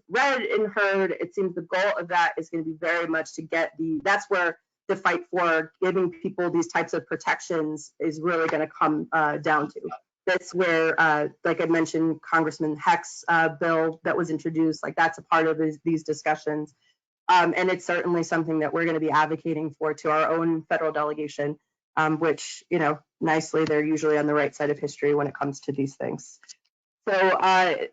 read and heard, it seems the goal of that is going to be very much to get that's where the fight for giving people these types of protections is really going to come down to. That's where, like I mentioned, Congressman Heck's bill that was introduced, like that's a part of these discussions. And it's certainly something that we're going to be advocating for to our own federal delegation, which, nicely, they're usually on the right side of history when it comes to these things. So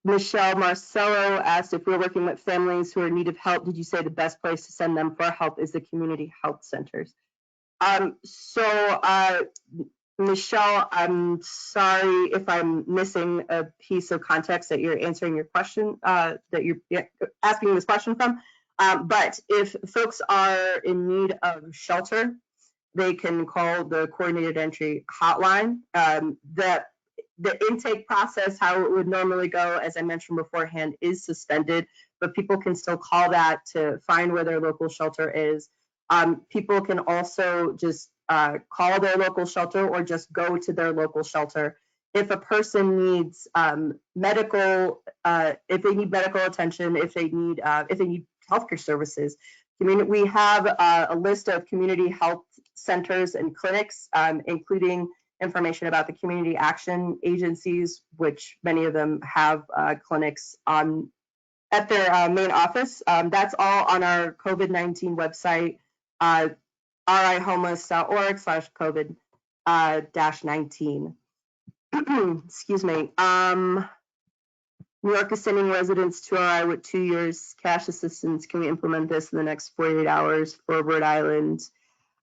Michelle Marcello asked if we're working with families who are in need of help. Did you say the best place to send them for help is the community health centers? Michelle, I'm sorry if I'm missing a piece of context that you're answering your question, that you're asking this question from. But if folks are in need of shelter, they can call the coordinated entry hotline. The intake process, how it would normally go, as I mentioned beforehand, is suspended, but people can still call that to find where their local shelter is. People can also just call their local shelter or just go to their local shelter. If a person needs medical, if they need medical attention, if they need healthcare services, we have a list of community health centers and clinics, including information about the community action agencies, which many of them have clinics at their main office. That's all on our COVID-19 website, rihomeless.org/COVID-19. Excuse me. New York is sending residents to RI with 2 years cash assistance. Can we implement this in the next 48 hours for Rhode Island?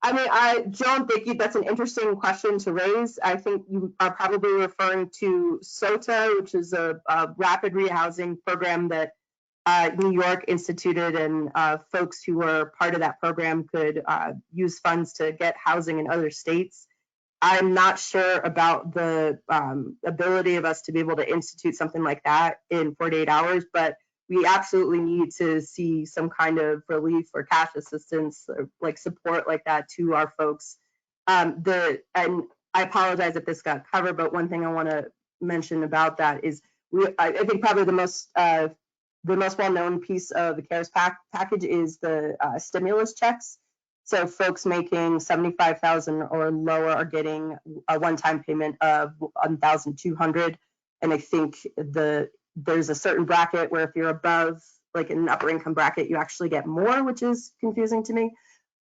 I mean, Joan, thank you. That's an interesting question to raise. I think you are probably referring to SOTA, which is a rapid rehousing program that New York instituted, and folks who were part of that program could use funds to get housing in other states. I'm not sure about the ability of us to be able to institute something like that in 48 hours, but we absolutely need to see some kind of relief or cash assistance, or like support like that to our folks. And I apologize if this got covered, but one thing I want to mention about that is I think probably the most well-known piece of the CARES package is the stimulus checks. So folks making $75,000 or lower are getting a one-time payment of $1,200, and I think there's a certain bracket where if you're above, like an upper income bracket, you actually get more, which is confusing to me.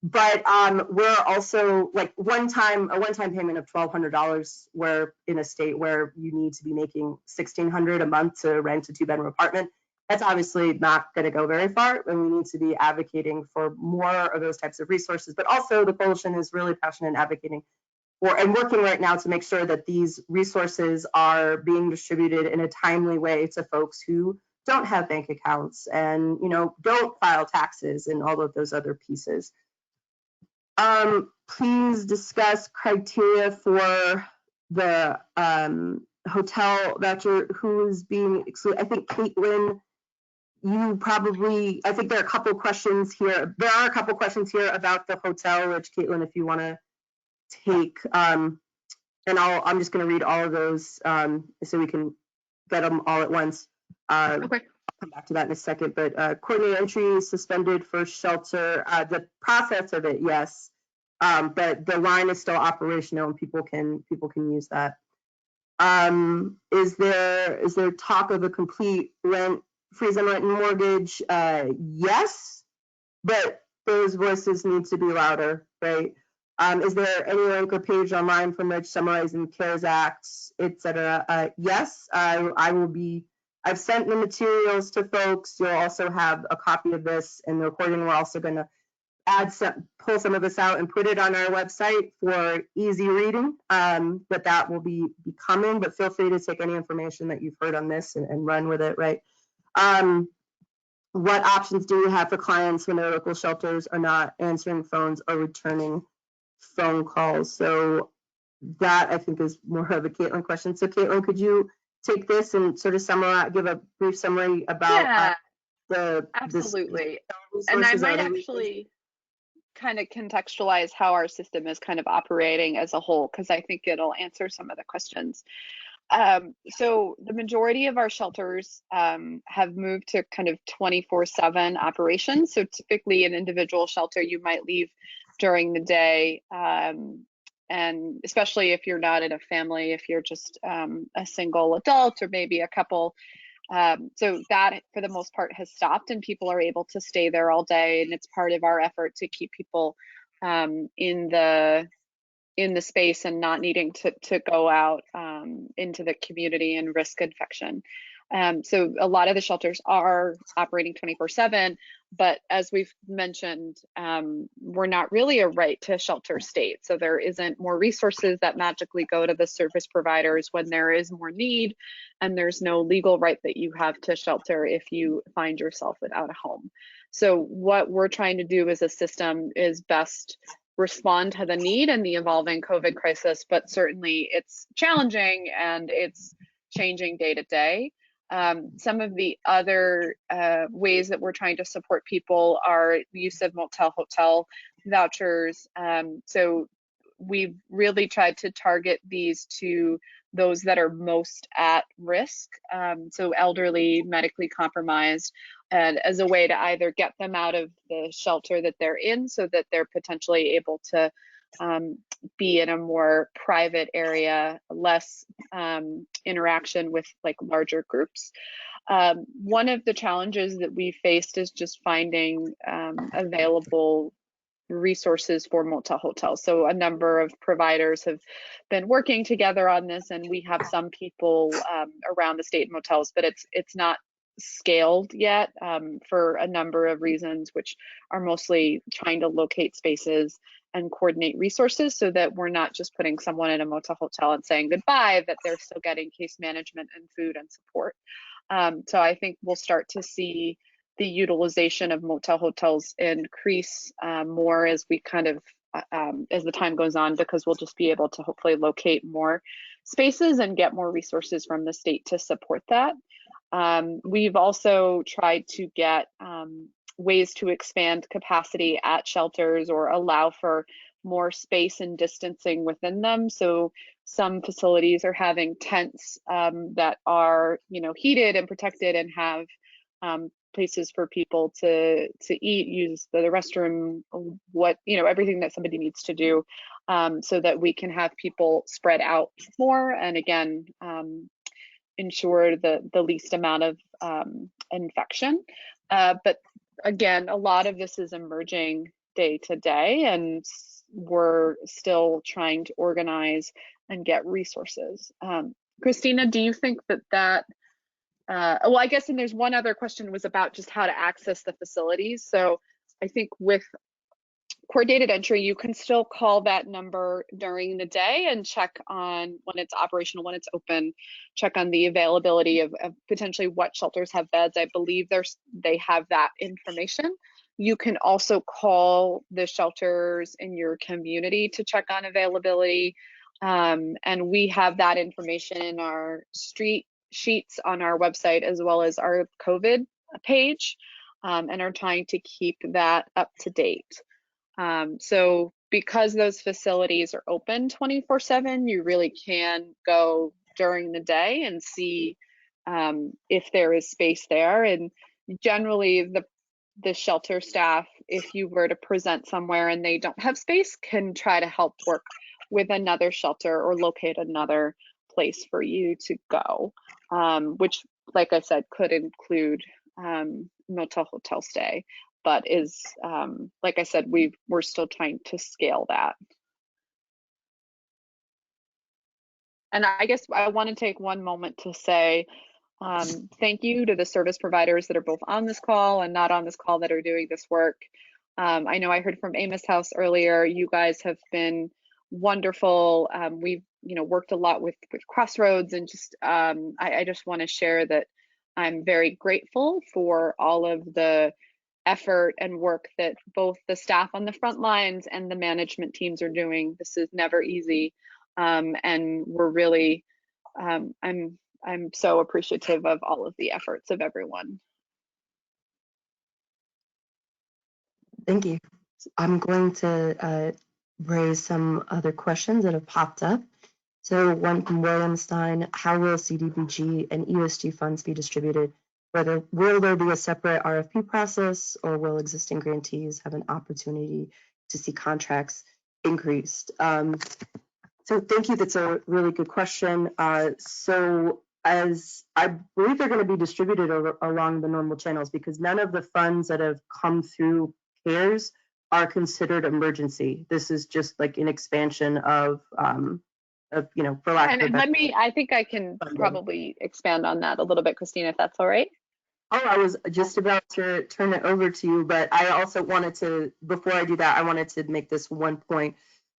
But we're also like a one-time payment of $1,200, where in a state where you need to be making $1,600 a month to rent a 2-bedroom apartment. That's obviously not going to go very far, and we need to be advocating for more of those types of resources. But also the coalition is really passionate in advocating for and working right now to make sure that these resources are being distributed in a timely way to folks who don't have bank accounts and don't file taxes and all of those other pieces. Please discuss criteria for the hotel voucher, who is being excluded. I think Caitlin, I think there are a couple questions here. There are a couple questions here about the hotel, which Caitlin, if you want to take, and I'm just going to read all of those so we can get them all at once. Okay. I'll come back to that in a second, but coordinated entry is suspended for shelter. The process of it, yes, but the line is still operational and people can use that. Is there talk of a complete freeze on rent and mortgage? Yes, but those voices need to be louder, right? Is there any link or page online from which summarizing CARES Act, etc.? Yes, I've sent the materials to folks. You'll also have a copy of this in the recording. We're also going to pull some of this out and put it on our website for easy reading, but that will be coming. But feel free to take any information that you've heard on this and run with it, right? What options do we have for clients when their local shelters are not answering phones or returning phone calls? So that, I think, is more of a Caitlin question. So Caitlin, could you take this and sort of summarize, give a brief summary about absolutely. And I might actually kind of contextualize how our system is kind of operating as a whole, because I think it'll answer some of the questions. So the majority of our shelters have moved to kind of 24/7 operations. So typically an individual shelter, you might leave during the day, and especially if you're not in a family, if you're just a single adult or maybe a couple. So that, for the most part, has stopped, and people are able to stay there all day. And it's part of our effort to keep people in the space and not needing to go out into the community and risk infection. So a lot of the shelters are operating 24/7, but as we've mentioned, we're not really a right to shelter state. So there isn't more resources that magically go to the service providers when there is more need, and there's no legal right that you have to shelter if you find yourself without a home. So what we're trying to do as a system is best respond to the need and the evolving COVID crisis, but certainly it's challenging and it's changing day to day. Some of the other ways that we're trying to support people are the use of motel hotel vouchers. So we've really tried to target these to those that are most at risk, so elderly, medically compromised, and as a way to either get them out of the shelter that they're in so that they're potentially able to be in a more private area, less interaction with like larger groups. One of the challenges that we faced is just finding available resources for motel hotels. So a number of providers have been working together on this, and we have some people around the state motels, but it's not scaled yet for a number of reasons, which are mostly trying to locate spaces and coordinate resources so that we're not just putting someone in a motel hotel and saying goodbye, that they're still getting case management and food and support. So I think we'll start to see the utilization of motel hotels increase more as we kind of, as the time goes on, because we'll just be able to hopefully locate more spaces and get more resources from the state to support that. We've also tried to get ways to expand capacity at shelters or allow for more space and distancing within them. So some facilities are having tents that are, heated and protected and have places for people to eat, use the restroom, everything that somebody needs to do, so that we can have people spread out more and again ensure the least amount of infection. But again, a lot of this is emerging day to day, and we're still trying to organize and get resources. Kristina, do you think that well, I guess, and there's one other question was about just how to access the facilities. So I think with coordinated entry, you can still call that number during the day and check on when it's operational, when it's open, check on the availability of potentially what shelters have beds. I believe they have that information. You can also call the shelters in your community to check on availability. And we have that information in our street sheets on our website as well as our COVID page, and are trying to keep that up to date. So because those facilities are open 24/7, you really can go during the day and see if there is space there. And generally the shelter staff, if you were to present somewhere and they don't have space, can try to help work with another shelter or locate another place for you to go, which, like I said, could include motel hotel stay, but is, like I said, we're still trying to scale that. And I guess I want to take one moment to say thank you to the service providers that are both on this call and not on this call that are doing this work. I know I heard from Amos House earlier. You guys have been wonderful. We've worked a lot with Crossroads, and just I just want to share that I'm very grateful for all of the effort and work that both the staff on the front lines and the management teams are doing. This is never easy, and we're really I'm so appreciative of all of the efforts of everyone. Thank you. I'm going to raise some other questions that have popped up. So one from William Stein: how will CDBG and ESG funds be distributed? Will there be a separate RFP process, or will existing grantees have an opportunity to see contracts increased? So thank you. That's a really good question. So as I believe they're going to be distributed along the normal channels, because none of the funds that have come through CARES are considered emergency. This is just like an expansion of for lack of a And better. I think I can Funding. probably expand on that a little bit, Kristina, if that's all right. Oh, I was just about to turn it over to you, but I also wanted to, before I do that, I wanted to make this one point.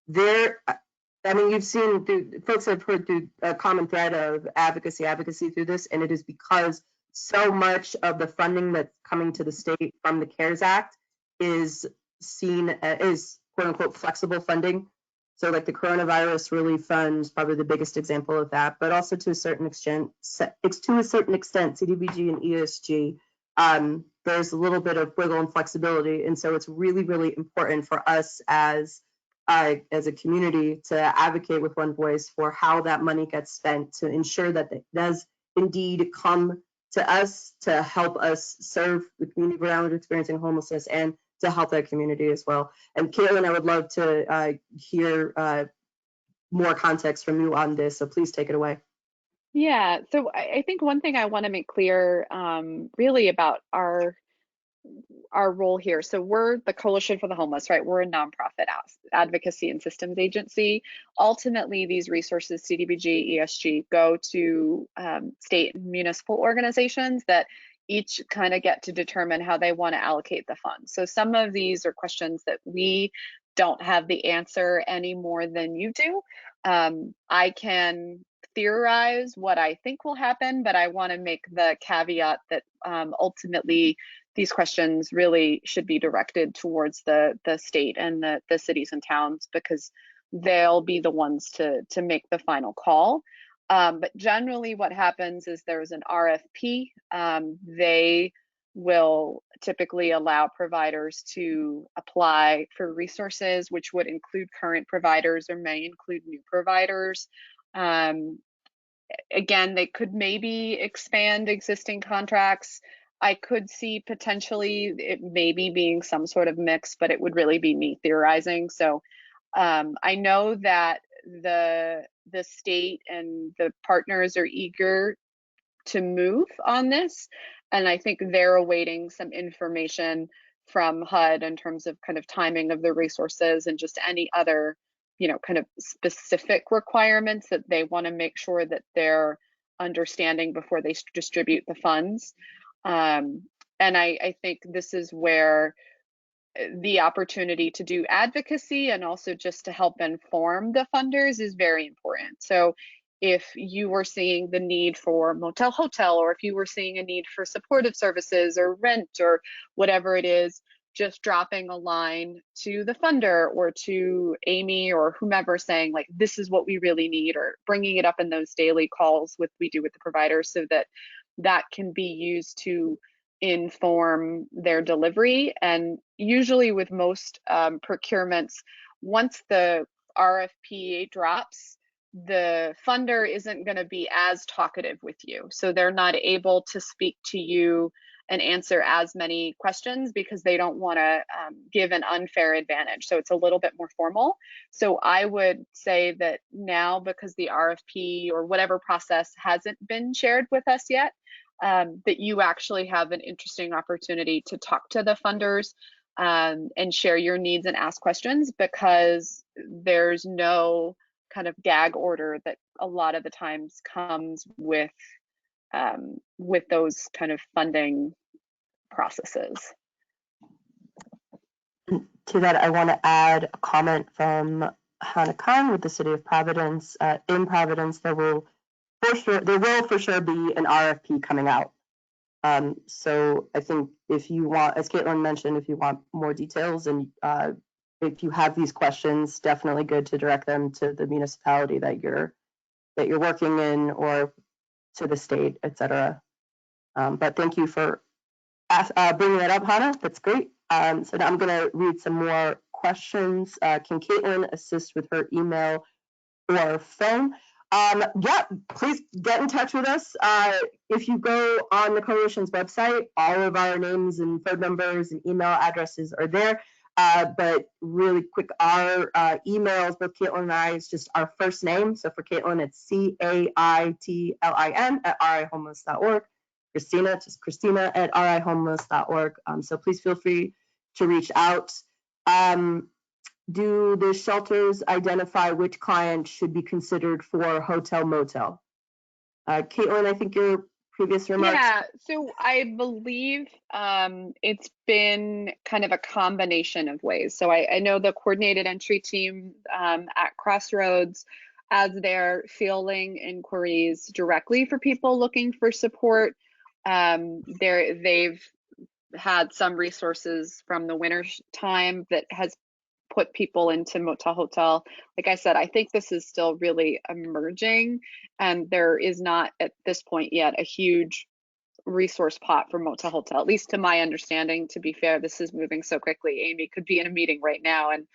You've seen, folks have heard through a common thread of advocacy through this, and it is because so much of the funding that's coming to the state from the CARES Act is seen as quote unquote flexible funding. So like the coronavirus relief fund, probably the biggest example of that, but also to a certain extent, CDBG and ESG, there's a little bit of wiggle and flexibility. And so it's really, really important for us as a community to advocate with one voice for how that money gets spent, to ensure that it does indeed come to us to help us serve the community around experiencing homelessness and to help that community as well. And Caitlin, I would love to hear more context from you on this, so please take it away. Yeah, so I think one thing I want to make clear really about our role here. So we're the Coalition for the Homeless, right? We're a nonprofit advocacy and systems agency. Ultimately, these resources, CDBG, ESG, go to state and municipal organizations that each kind of get to determine how they want to allocate the funds. So some of these are questions that we don't have the answer any more than you do. I can theorize what I think will happen, but I want to make the caveat that ultimately these questions really should be directed towards the state and the cities and towns, because they'll be the ones to make the final call. But generally what happens is there's an RFP. They will typically allow providers to apply for resources, which would include current providers or may include new providers. Again, they could maybe expand existing contracts. I could see potentially it maybe being some sort of mix, but it would really be me theorizing. So I know that the state and the partners are eager to move on this, and I think they're awaiting some information from HUD in terms of kind of timing of the resources and just any other kind of specific requirements that they want to make sure that they're understanding before they distribute the funds. And I think this is where the opportunity to do advocacy and also just to help inform the funders is very important. So if you were seeing the need for motel hotel, or if you were seeing a need for supportive services or rent or whatever it is, just dropping a line to the funder or to Amy or whomever saying like, this is what we really need, or bringing it up in those daily calls we do with the providers, so that that can be used to inform their delivery. And usually with most procurements, once the RFP drops, the funder isn't going to be as talkative with you. So they're not able to speak to you and answer as many questions because they don't want to give an unfair advantage. So it's a little bit more formal. So I would say that now, because the RFP or whatever process hasn't been shared with us yet, that you actually have an interesting opportunity to talk to the funders and share your needs and ask questions, because there's no kind of gag order that a lot of the times comes with those kind of funding processes. To that, I want to add a comment from Hannah Khan with the City of Providence. In Providence, there will for sure be an RFP coming out. So I think if you want, as Caitlin mentioned, if you want more details and if you have these questions, definitely good to direct them to the municipality that you're working in, or to the state, etc. But thank you for bringing that up, Hannah. That's great. So now I'm going to read some more questions. Can Caitlin assist with her email or phone? Yeah, please get in touch with us. If you go on the Coalition's website, all of our names and phone numbers and email addresses are there. But really quick, our emails, both Caitlin and I, is just our first name. So for Caitlin, it's CAITLIN@rihomeless.org. Kristina, just Kristina@rihomeless.org. So please feel free to reach out. do the shelters identify which clients should be considered for hotel motel? Caitlin, I think your previous remarks. Yeah, so I believe it's been kind of a combination of ways. So I know the coordinated entry team at Crossroads, as they're fielding inquiries directly for people looking for support, they've had some resources from the winter time that has put people into motel hotel. Like I said, I think this is still really emerging, and there is not at this point yet a huge resource pot for motel hotel, at least to my understanding. To be fair, this is moving so quickly. Amy could be in a meeting right now and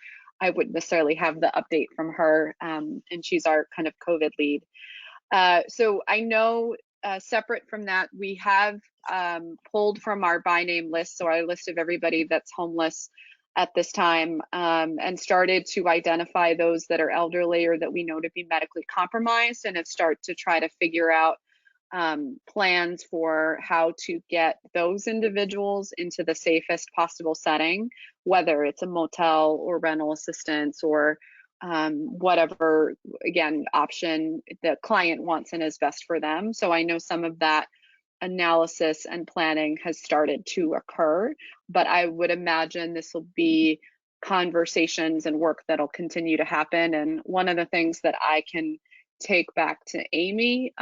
I wouldn't necessarily have the update from her, and she's our kind of COVID lead. So I know separate from that, we have pulled from our by name list, so our list of everybody that's homeless at this time, and started to identify those that are elderly or that we know to be medically compromised, and have started to try to figure out plans for how to get those individuals into the safest possible setting, whether it's a motel or rental assistance or whatever, again, option the client wants and is best for them. So I know some of that analysis and planning has started to occur, but I would imagine this will be conversations and work that'll continue to happen. And one of the things that I can take back to Amy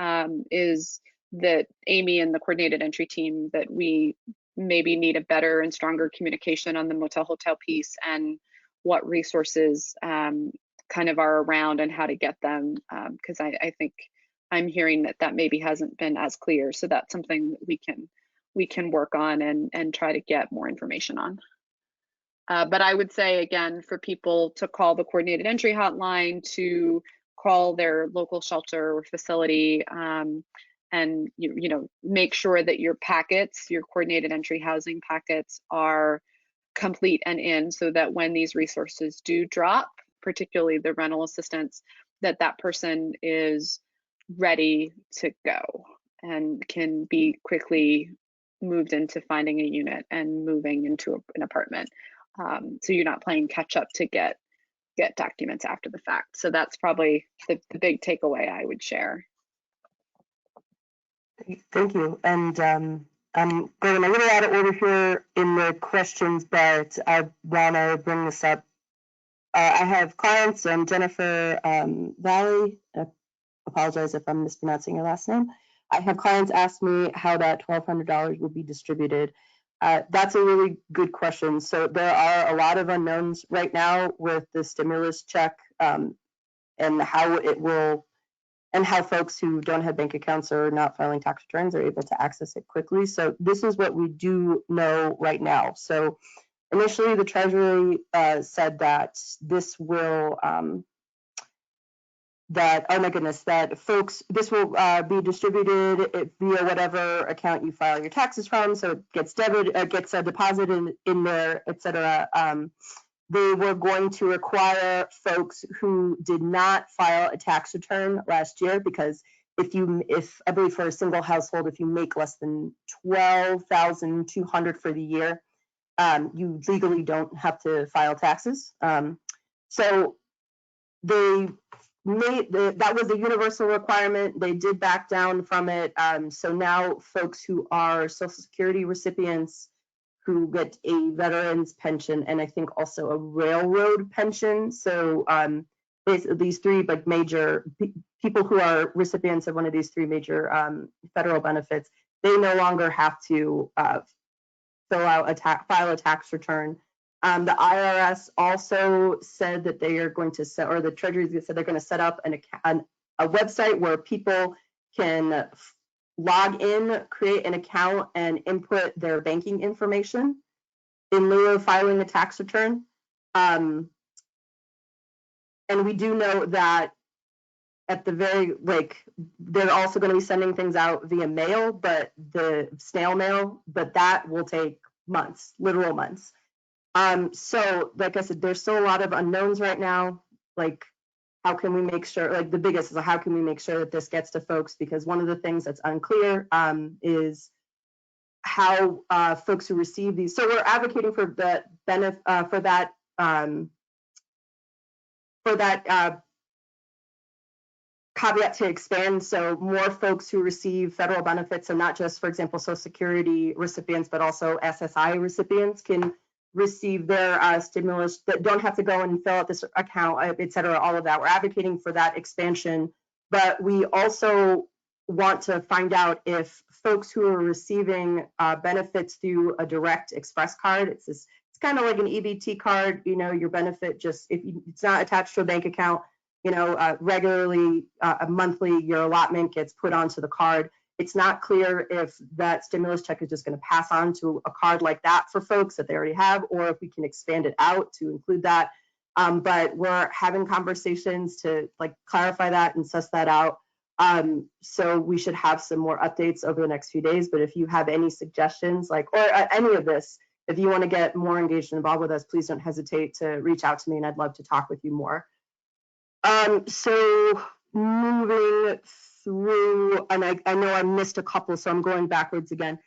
is that Amy and the coordinated entry team, that we maybe need a better and stronger communication on the motel hotel piece and what resources kind of are around and how to get them, because I think I'm hearing that maybe hasn't been as clear. So that's something that we can work on and try to get more information on. But I would say, again, for people to call the coordinated entry hotline, to call their local shelter or facility, and you know, make sure that your packets, your coordinated entry housing packets, are complete and in, so that when these resources do drop, particularly the rental assistance, that person is ready to go and can be quickly moved into finding a unit and moving into an apartment. So you're not playing catch up to get documents after the fact. So that's probably the big takeaway I would share. Thank you. And I'm going a little out of order here in the questions, but I want to bring this up. I have clients, Jennifer Valley, apologize if I'm mispronouncing your last name. I have clients ask me how that $1,200 will be distributed. That's a really good question. So there are a lot of unknowns right now with the stimulus check, and how it will, and how folks who don't have bank accounts or not filing tax returns are able to access it quickly. So this is what we do know right now. So initially, the Treasury said that this will, that folks, this will be distributed via whatever account you file your taxes from. So it gets gets a deposit in there, et cetera. They were going to require folks who did not file a tax return last year, because if I believe for a single household, if you make less than $12,200 for the year, you legally don't have to file taxes. So they made that was a universal requirement. They did back down from it. So now folks who are Social Security recipients, who get a veteran's pension, and I think also a railroad pension. So basically these three like major people who are recipients of one of these three major federal benefits, they no longer have to file a tax return. The IRS also said that they are going to set, or the Treasury said they're going to set up a website where people can log in, create an account, and input their banking information in lieu of filing a tax return. And we do know that at the very, they're also going to be sending things out via mail, but the snail mail, but that will take months, literal months. So like I said, there's still a lot of unknowns right now. Like, how can we make sure, like the biggest is how can we make sure that this gets to folks? Because one of the things that's unclear is how folks who receive these, so we're advocating for the benefit, for that for that caveat to expand, so more folks who receive federal benefits, and not just, for example, Social Security recipients, but also SSI recipients can receive their stimulus, that don't have to go and fill out this account, et cetera, all of that. We're advocating for that expansion, but we also want to find out if folks who are receiving benefits through a direct express card, it's kind of like an EBT card, you know, your benefit just, it's not attached to a bank account, you know, regularly, a monthly, your allotment gets put onto the card. It's not clear if that stimulus check is just going to pass on to a card like that for folks that they already have, or if we can expand it out to include that. But we're having conversations to like clarify that and suss that out. So we should have some more updates over the next few days. But if you have any suggestions, like, or any of this, if you want to get more engaged and involved with us, please don't hesitate to reach out to me, and I'd love to talk with you more. So moving through, and I know I missed a couple, so I'm going backwards again.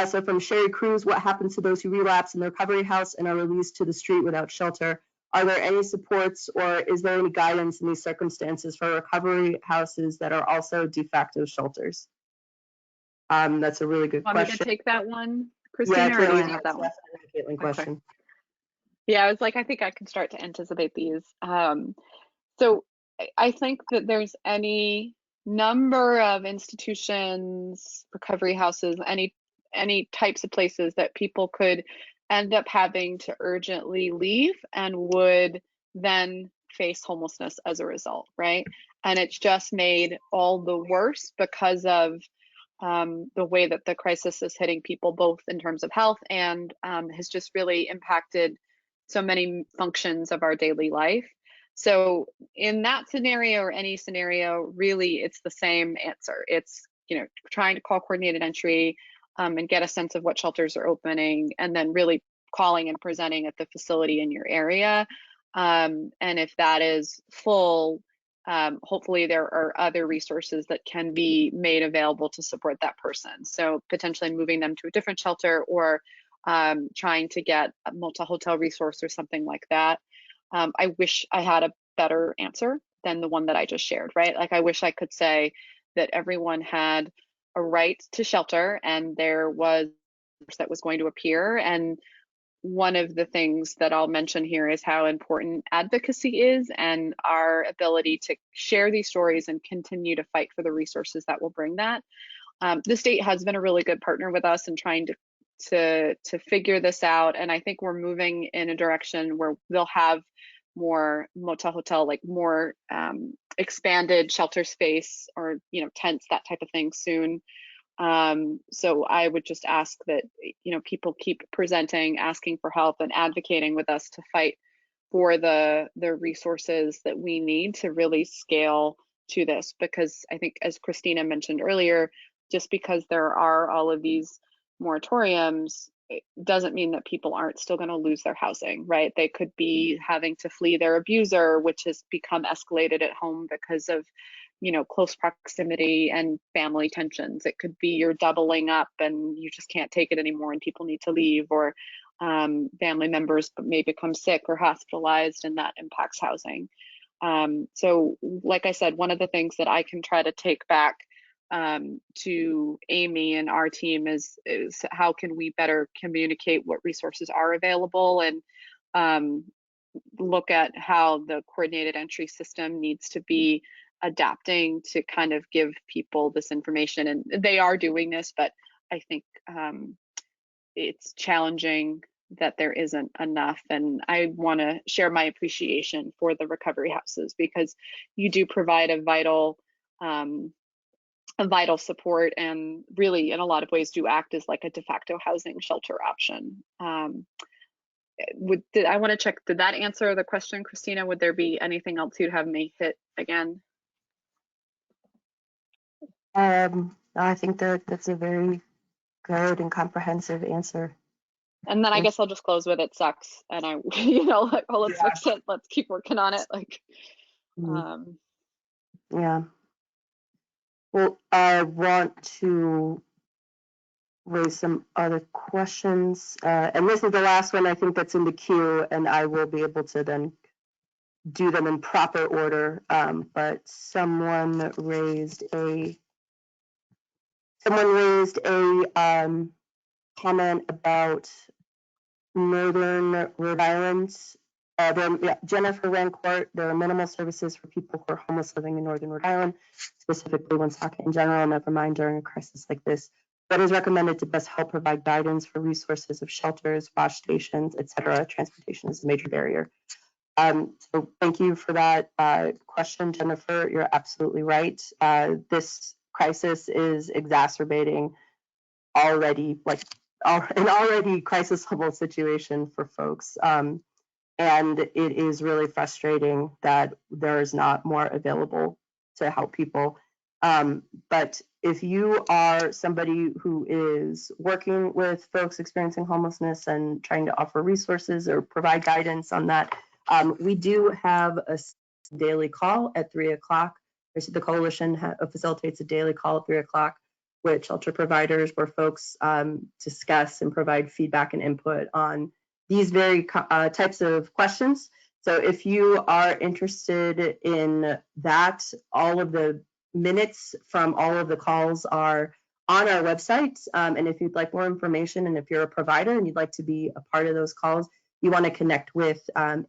So from Sherry Cruz, what happens to those who relapse in the recovery house and are released to the street without shelter? Are there any supports, or is there any guidance in these circumstances for recovery houses that are also de facto shelters? That's a really good Want me question. to take that one, Kristina, or do you have that one? Caitlin question. Yeah, I was like, I think I can start to anticipate these. So I think that there's any number of institutions, recovery houses, any types of places that people could end up having to urgently leave and would then face homelessness as a result, right? And it's just made all the worse because of the way that the crisis is hitting people, both in terms of health and has just really impacted so many functions of our daily life. So in that scenario, or any scenario, really, it's the same answer. It's, you know, trying to call coordinated entry and get a sense of what shelters are opening, and then really calling and presenting at the facility in your area. And if that is full, hopefully there are other resources that can be made available to support that person. So potentially moving them to a different shelter, or trying to get a multi-hotel resource or something like that. I wish I had a better answer than the one that I just shared, right? Like, I wish I could say that everyone had a right to shelter and there was that was going to appear. And one of the things that I'll mention here is how important advocacy is, and our ability to share these stories and continue to fight for the resources that will bring that. The state has been a really good partner with us in trying to figure this out, and I think we're moving in a direction where they'll have more motel hotel, like more expanded shelter space, or, you know, tents, that type of thing soon. So I would just ask that, you know, people keep presenting, asking for help, and advocating with us to fight for the resources that we need to really scale to this. Because I think, as Kristina mentioned earlier, just because there are all of these moratoriums, it doesn't mean that people aren't still going to lose their housing, right? They could be having to flee their abuser, which has become escalated at home because of, you know, close proximity and family tensions. It could be you're doubling up and you just can't take it anymore and people need to leave, or family members may become sick or hospitalized, and that impacts housing. So like I said, one of the things that I can try to take back to Amy and our team is how can we better communicate what resources are available, and look at how the coordinated entry system needs to be adapting to kind of give people this information. And they are doing this, but I think it's challenging that there isn't enough. And I want to share my appreciation for the recovery houses, because you do provide a vital support, and really in a lot of ways do act as like a de facto housing shelter option. I want to check, did that answer the question, Kristina? Would there be anything else you'd have me hit again? I think that's a very good and comprehensive answer. And then I guess I'll just close with, it sucks, and I, you know, like, well, let's fix it, let's keep working on it, like. Yeah. Well, I want to raise some other questions, and this is the last one I think that's in the queue, and I will be able to then do them in proper order, but someone raised a comment about Northern Rhode Island. Jennifer Rancourt, there are minimal services for people who are homeless living in Northern Rhode Island, specifically Woonsocket in general, never mind during a crisis like this. What is recommended to best help provide guidance for resources of shelters, wash stations, etc. Transportation is a major barrier. So thank you for that question, Jennifer. You're absolutely right. This crisis is exacerbating already, an already crisis level situation for folks. And it is really frustrating that there is not more available to help people. But if you are somebody who is working with folks experiencing homelessness and trying to offer resources or provide guidance on that, we do have a daily call at 3 o'clock. The coalition facilitates a daily call at 3 o'clock with shelter providers where folks discuss and provide feedback and input on these very types of questions. So if you are interested in that, all of the minutes from all of the calls are on our website. And if you'd like more information, and if you're a provider and you'd like to be a part of those calls, you want to connect with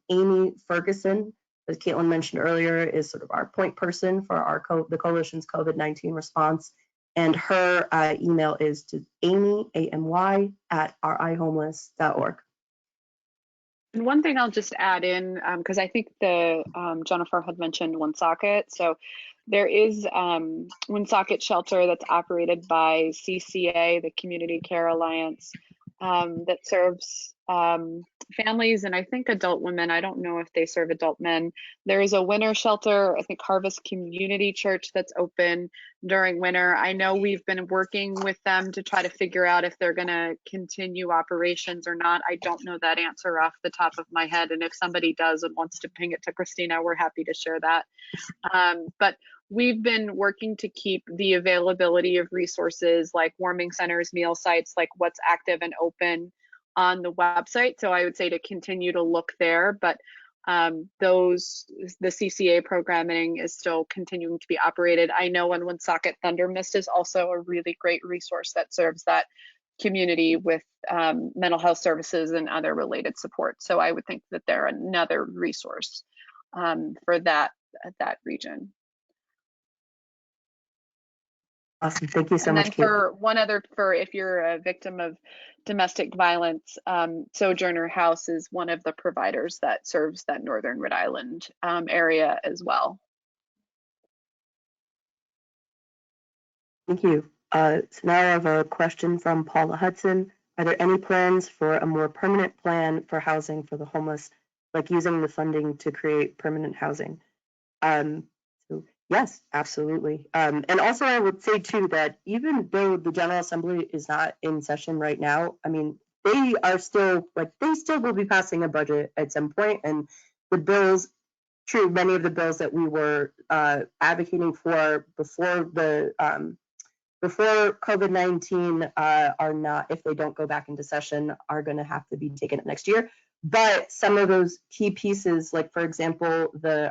Amy Ferguson, as Caitlin mentioned earlier, is sort of our point person for the coalition's COVID-19 response. And her email is to Amy, AMY, @rihomeless.org. And one thing I'll just add in, because I think Jennifer had mentioned Woonsocket. So there is Woonsocket Shelter that's operated by CCA, the Community Care Alliance, that serves families and I think adult women. I don't know if they serve adult men. There is a winter shelter, I think Harvest Community Church, that's open during winter. I know we've been working with them to try to figure out if they're going to continue operations or not. I don't know that answer off the top of my head. And if somebody does and wants to ping it to Kristina, we're happy to share that. But we've been working to keep the availability of resources like warming centers, meal sites, like what's active and open on the website. So I would say to continue to look there, but the CCA programming is still continuing to be operated. I know in Woonsocket, Thunder Mist is also a really great resource that serves that community with mental health services and other related support. So I would think that they're another resource for that region. Awesome. Thank you so and much. And then for one other, for if you're a victim of domestic violence, Sojourner House is one of the providers that serves that Northern Rhode Island area as well. Thank you. So now I have a question from Paula Hudson. Are there any plans for a more permanent plan for housing for the homeless, like using the funding to create permanent housing? So yes, absolutely. And also I would say too that even though the General Assembly is not in session right now, I mean, they are still, they still will be passing a budget at some point, and the bills, true, many of the bills that we were advocating for before COVID-19 are not, if they don't go back into session, are going to have to be taken up next year. But some of those key pieces, like for example, the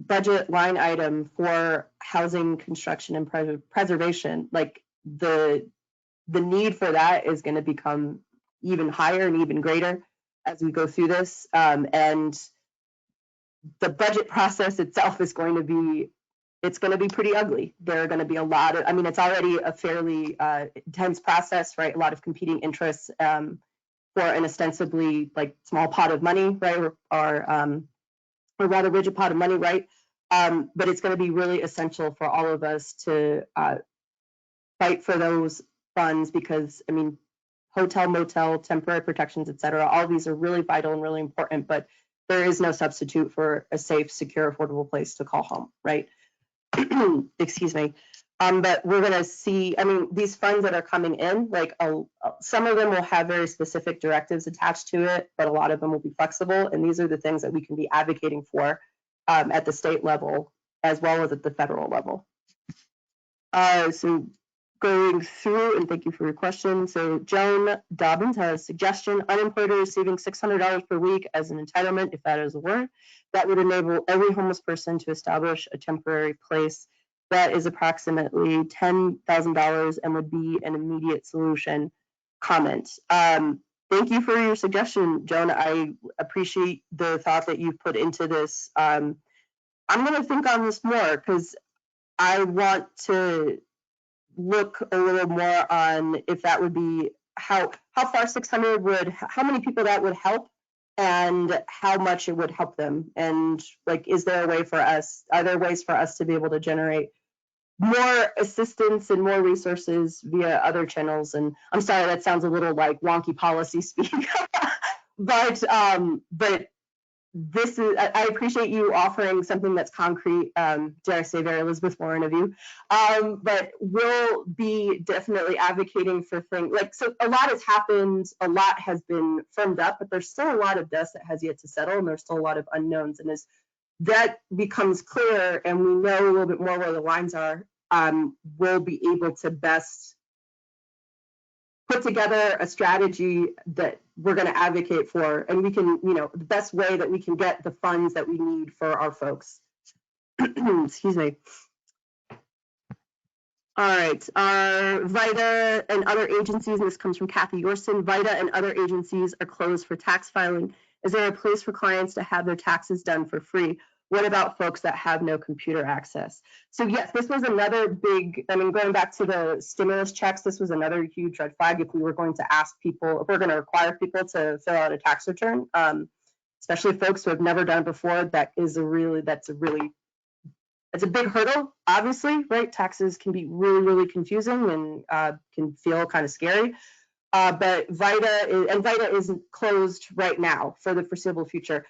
budget line item for housing construction and preservation, like the need for that is going to become even higher and even greater as we go through this. And the budget process itself is going to be, it's going to be pretty ugly. There are going to be a lot of, I mean, it's already a fairly intense process, right? A lot of competing interests for an ostensibly small pot of money, right? Or rather rigid pot of money, right? But it's going to be really essential for all of us to fight for those funds because, I mean, hotel, motel, temporary protections, et cetera, all of these are really vital and really important, but there is no substitute for a safe, secure, affordable place to call home, right? Excuse me. But we're going to see, I mean, these funds that are coming in, some of them will have very specific directives attached to it, but a lot of them will be flexible. And these are the things that we can be advocating for at the state level, as well as at the federal level. So going through, and thank you for your question. So Joan Dobbins has a suggestion: unemployed are receiving $600 per week as an entitlement, if that is a word. That would enable every homeless person to establish a temporary place. That is approximately $10,000 and would be an immediate solution. Comment. Thank you for your suggestion, Joan. I appreciate the thought that you've put into this. I'm going to think on this more because I want to look a little more on if that would be how far 600 would, how many people that would help, and how much it would help them, and like, is there a way for us, are there ways for us to be able to generate more assistance and more resources via other channels? And I'm sorry, that sounds a little like wonky policy speak, but this is, I appreciate you offering something that's concrete, dare I say very Elizabeth Warren of you, but we'll be definitely advocating for things like, so a lot has happened, a lot has been firmed up, but there's still a lot of dust that has yet to settle, and there's still a lot of unknowns. And as that becomes clear and we know a little bit more where the lines are, we'll be able to best put together a strategy that we're going to advocate for, and we can, the best way that we can get the funds that we need for our folks. Excuse me. All right, VITA and other agencies, and this comes from Kathy Yorson, VITA and other agencies are closed for tax filing. Is there a place for clients to have their taxes done for free? What about folks that have no computer access? So yes, this was another big, going back to the stimulus checks, this was another huge red flag. If we were going to ask people, if we're going to require people to fill out a tax return, especially folks who have never done it before, it's a big hurdle, obviously, right? Taxes can be really, really confusing and can feel kind of scary. But VITA isn't closed right now for the foreseeable future.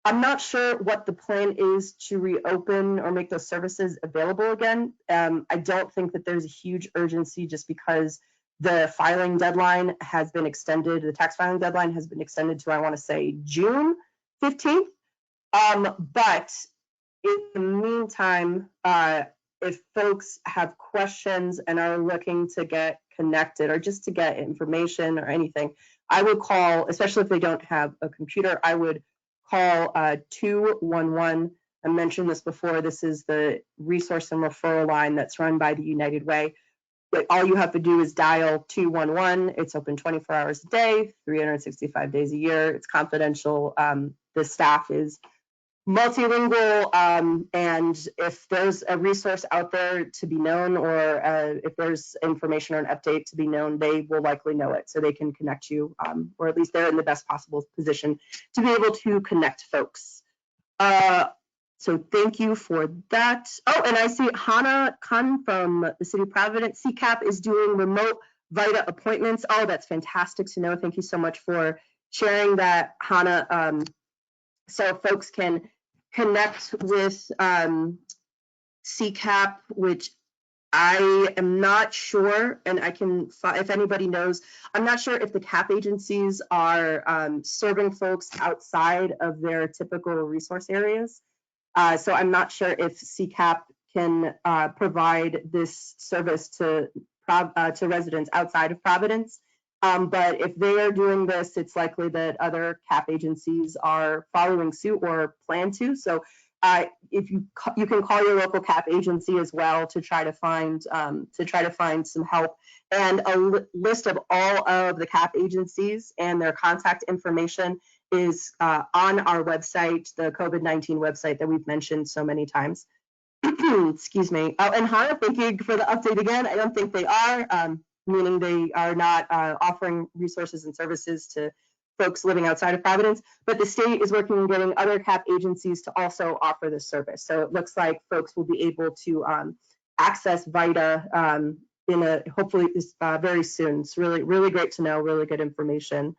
I'm not sure what the plan is to reopen or make those services available again. I don't think that there's a huge urgency just because the filing deadline has been extended. The tax filing deadline has been extended to, I want to say, June 15th. But in the meantime, if folks have questions and are looking to get connected or just to get information or anything, I would call, especially if they don't have a computer, I would call 211. I mentioned this before. This is the resource and referral line that's run by the United Way. All you have to do is dial 211. It's open 24 hours a day, 365 days a year. It's confidential. The staff is multilingual, and if there's a resource out there to be known, or if there's information or an update to be known, they will likely know it, so they can connect you, or at least they're in the best possible position to be able to connect folks. So thank you for that. Oh, and I see Hannah Khan from the City of Providence. CCAP is doing remote VITA appointments. Oh, that's fantastic to know. Thank you so much for sharing that, Hannah. So folks can connect with CCAP, which I am not sure, and I can, if anybody knows, I'm not sure if the CAP agencies are serving folks outside of their typical resource areas. So I'm not sure if CCAP can provide this service to residents outside of Providence. But if they are doing this, it's likely that other CAP agencies are following suit or plan to. So if you can call your local CAP agency as well to try to find some help. And a list of all of the CAP agencies and their contact information is on our website, the COVID-19 website that we've mentioned so many times. Excuse me. Oh, and Hannah, thank you for the update again. I don't think they are. Meaning they are not offering resources and services to folks living outside of Providence, but the state is working on getting other CAP agencies to also offer this service. So it looks like folks will be able to access VITA hopefully very soon. It's really, really great to know, really good information.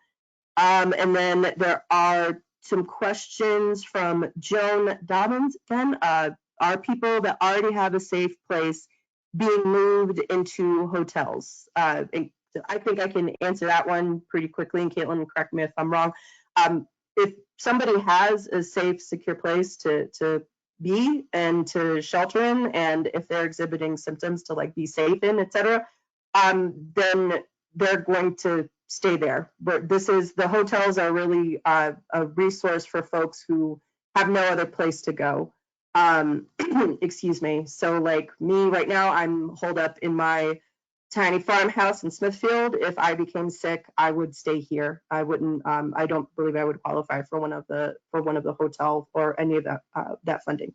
And then there are some questions from Joan Dobbins again. Are people that already have a safe place being moved into hotels? I think I can answer that one pretty quickly, and Caitlin, correct me if I'm wrong. If somebody has a safe, secure place to be and to shelter in, and if they're exhibiting symptoms to like be safe in, etc., then they're going to stay there. But the hotels are really a resource for folks who have no other place to go. Excuse me. So like me right now, I'm holed up in my tiny farmhouse in Smithfield. If I became sick, I would stay here. I wouldn't. I don't believe I would qualify for one of the hotel or any of that funding.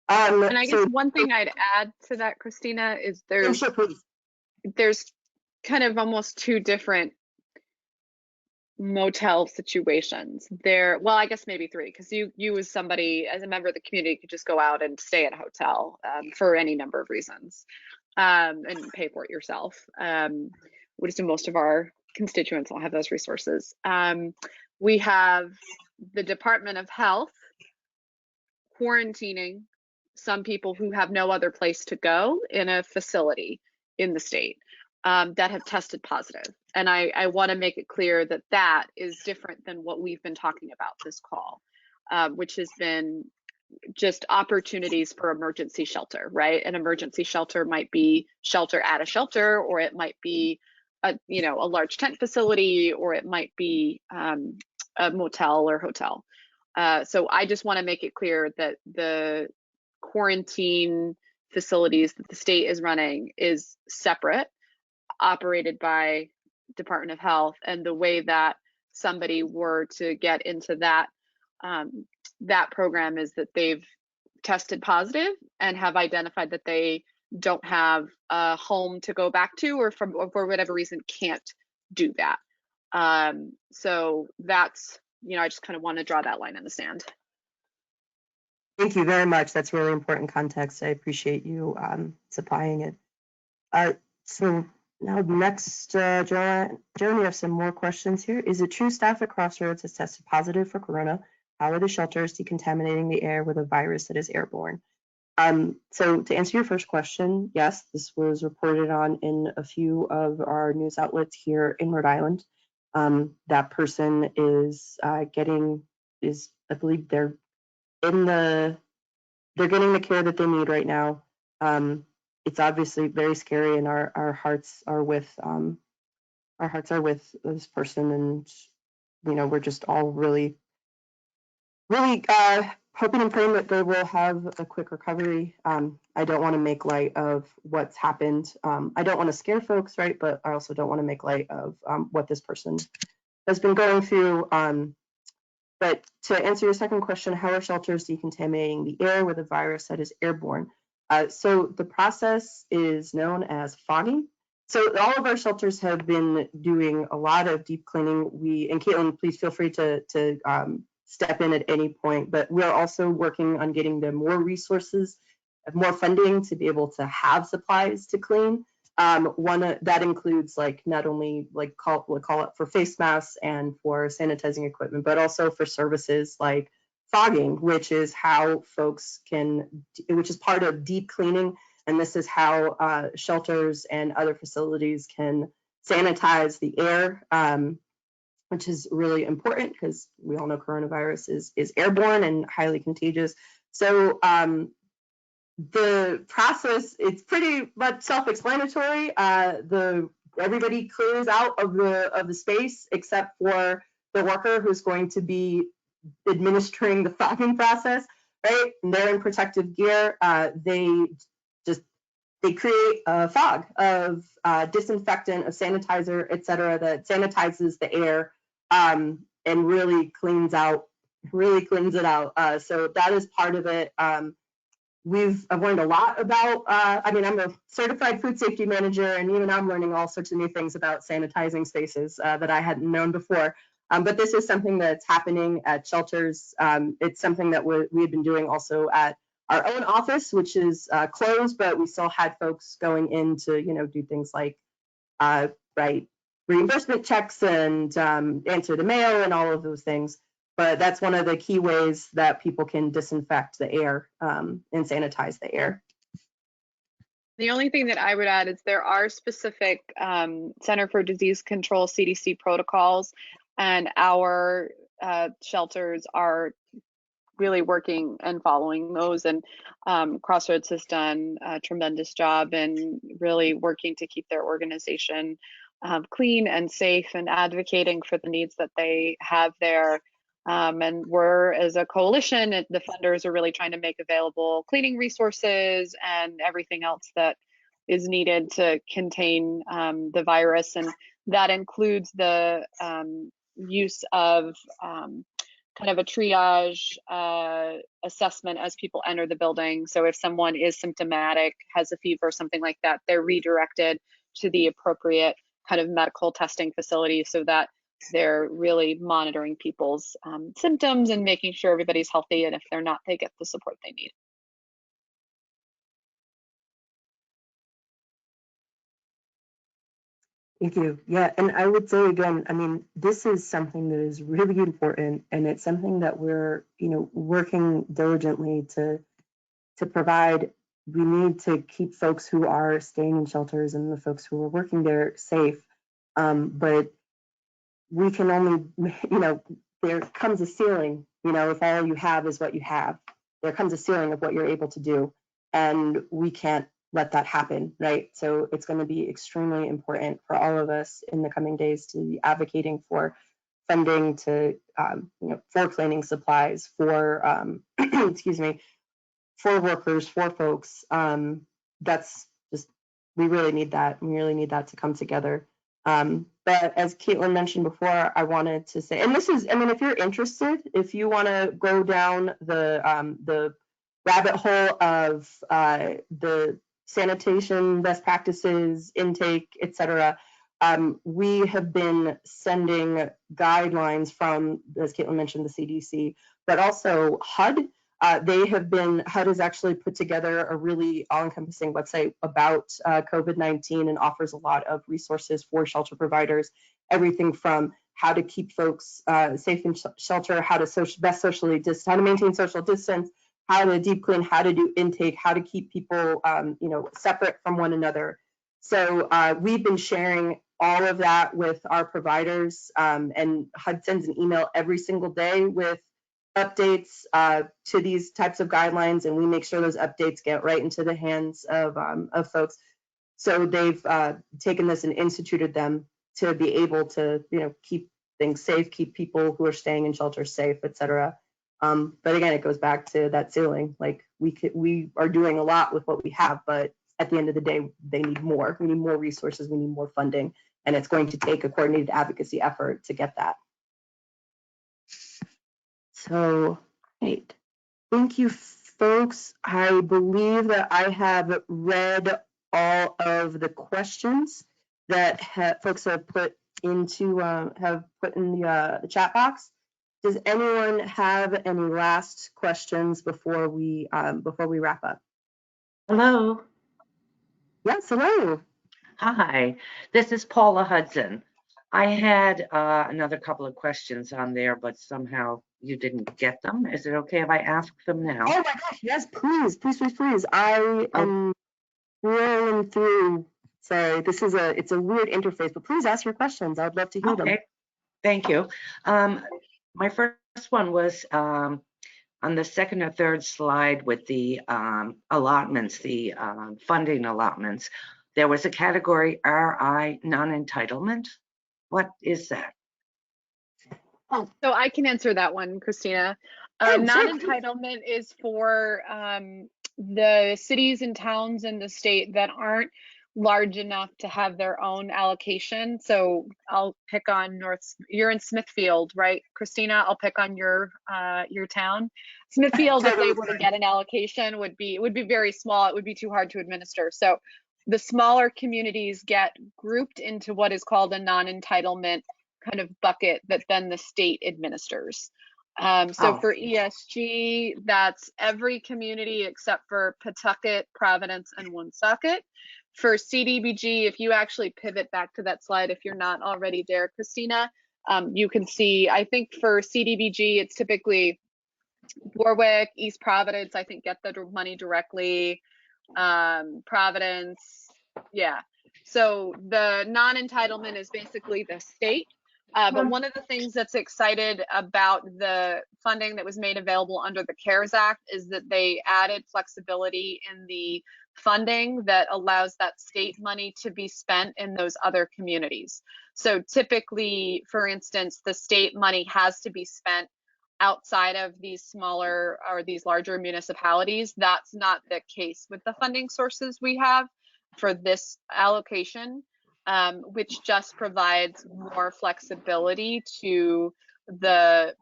And I guess one thing I'd add to that, Kristina, is there's kind of almost two different motel situations there. Well, I guess maybe three, because you as somebody, as a member of the community, could just go out and stay at a hotel for any number of reasons and pay for it yourself. Would assume most of our constituents will have those resources. We have the Department of Health quarantining some people who have no other place to go in a facility in the state that have tested positive. And I want to make it clear that that is different than what we've been talking about this call, which has been just opportunities for emergency shelter, right? An emergency shelter might be shelter at a shelter, or it might be a large tent facility, or it might be a motel or hotel. So I just want to make it clear that the quarantine facilities that the state is running is separate, operated by Department of Health, and the way that somebody were to get into that that program is that they've tested positive and have identified that they don't have a home to go back to, or for whatever reason can't do that. So that's, I just kind of want to draw that line in the sand. Thank you very much. That's really important context. I appreciate you supplying it. So now next, Joan, you have some more questions here. Is it true staff at Crossroads has tested positive for corona? How are the shelters decontaminating the air with a virus that is airborne? So to answer your first question, yes, this was reported on in a few of our news outlets here in Rhode Island. That person is I believe they're getting the care that they need right now. It's obviously very scary, and our hearts are with this person, and we're just all really hoping and praying that they will have a quick recovery. I don't want to make light of what's happened. I don't want to scare folks, right? But I also don't want to make light of what this person has been going through. But to answer your second question, how are shelters decontaminating the air with a virus that is airborne? So the process is known as fogging. So all of our shelters have been doing a lot of deep cleaning. And Caitlin, please feel free to step in at any point, but we're also working on getting them more resources, more funding to be able to have supplies to clean. One that includes not only call it for face masks and for sanitizing equipment, but also for services like fogging, which is how which is part of deep cleaning. And this is how shelters and other facilities can sanitize the air, which is really important because we all know coronavirus is airborne and highly contagious. So the process, it's pretty much self-explanatory. Everybody clears out of the space except for the worker who's going to be administering the fogging process, right? And they're in protective gear. They create a fog of disinfectant, of sanitizer, et cetera, that sanitizes the air and really cleans it out. So that is part of it. I've learned a lot about, I'm a certified food safety manager, and even I'm learning all sorts of new things about sanitizing spaces that I hadn't known before. But this is something that's happening at shelters. It's something that we had been doing also at our own office, which is closed, but we still had folks going in to, do things like write reimbursement checks and answer the mail and all of those things. But that's one of the key ways that people can disinfect the air and sanitize the air. The only thing that I would add is there are specific Center for Disease Control, CDC protocols, and our shelters are really working and following those. And Crossroads has done a tremendous job in really working to keep their organization clean and safe and advocating for the needs that they have there. And we're, as a coalition, the funders are really trying to make available cleaning resources and everything else that is needed to contain the virus. And that includes the use of kind of a triage assessment as people enter the building. So if someone is symptomatic, has a fever, something like that, they're redirected to the appropriate kind of medical testing facility so that they're really monitoring people's symptoms and making sure everybody's healthy. And if they're not, they get the support they need. Thank you. Yeah, and I would say again, I mean, this is something that is really important, and it's something that we're, working diligently to provide. We need to keep folks who are staying in shelters and the folks who are working there safe. But we can only, there comes a ceiling, if all you have is what you have, there comes a ceiling of what you're able to do, and we can't let that happen, right? So it's going to be extremely important for all of us in the coming days to be advocating for funding to, for cleaning supplies, for, excuse me, for workers, for folks. That's just, we really need that. We really need that to come together. But as Caitlin mentioned before, I wanted to say, and this is, I mean, if you're interested, if you want to go down the rabbit hole of the sanitation best practices, intake, et cetera, we have been sending guidelines from, as Caitlin mentioned, the CDC, but also HUD. HUD has actually put together a really all-encompassing website about COVID-19 and offers a lot of resources for shelter providers, everything from how to keep folks safe in shelter, how to best socially distance, how to maintain social distance, how to deep clean, how to do intake, how to keep people separate from one another. So we've been sharing all of that with our providers, and HUD sends an email every single day with updates to these types of guidelines, and we make sure those updates get right into the hands of folks. So they've taken this and instituted them to be able to, keep things safe, keep people who are staying in shelters safe, et cetera. But again, it goes back to that ceiling. Like we are doing a lot with what we have, but at the end of the day, they need more. We need more resources. We need more funding, and it's going to take a coordinated advocacy effort to get that. So, great. Thank you, folks. I believe that I have read all of the questions that folks have put into in the chat box. Does anyone have any last questions before we wrap up? Hello. Yes, hello. Hi, this is Paula Hudson. I had another couple of questions on there, but somehow you didn't get them. Is it okay if I ask them now? Oh my gosh, yes, please, please, please, please. I am rolling through. Sorry, it's a weird interface, but please ask your questions. I'd love to hear them. Thank you. My first one was on the second or third slide with the allotments, the funding allotments. There was a category RI non-entitlement. What is that? Oh, so I can answer that one, Kristina. Non-entitlement is for the cities and towns in the state that aren't large enough to have their own allocation. So I'll pick on you're in Smithfield, right, Kristina? I'll pick on your town. Smithfield, if they were to get an allocation, would be very small. It would be too hard to administer. So the smaller communities get grouped into what is called a non-entitlement kind of bucket that then the state administers. For ESG, that's every community except for Pawtucket, Providence, and Woonsocket. For CDBG, if you actually pivot back to that slide, if you're not already there, Kristina, you can see, I think for CDBG, it's typically Warwick, East Providence, I think get the money directly, Providence, yeah. So the non-entitlement is basically the state. But one of the things that's excited about the funding that was made available under the CARES Act is that they added flexibility in the funding that allows that state money to be spent in those other communities. So typically, for instance, the state money has to be spent outside of these smaller or these larger municipalities. That's not the case with the funding sources we have for this allocation, which just provides more flexibility to the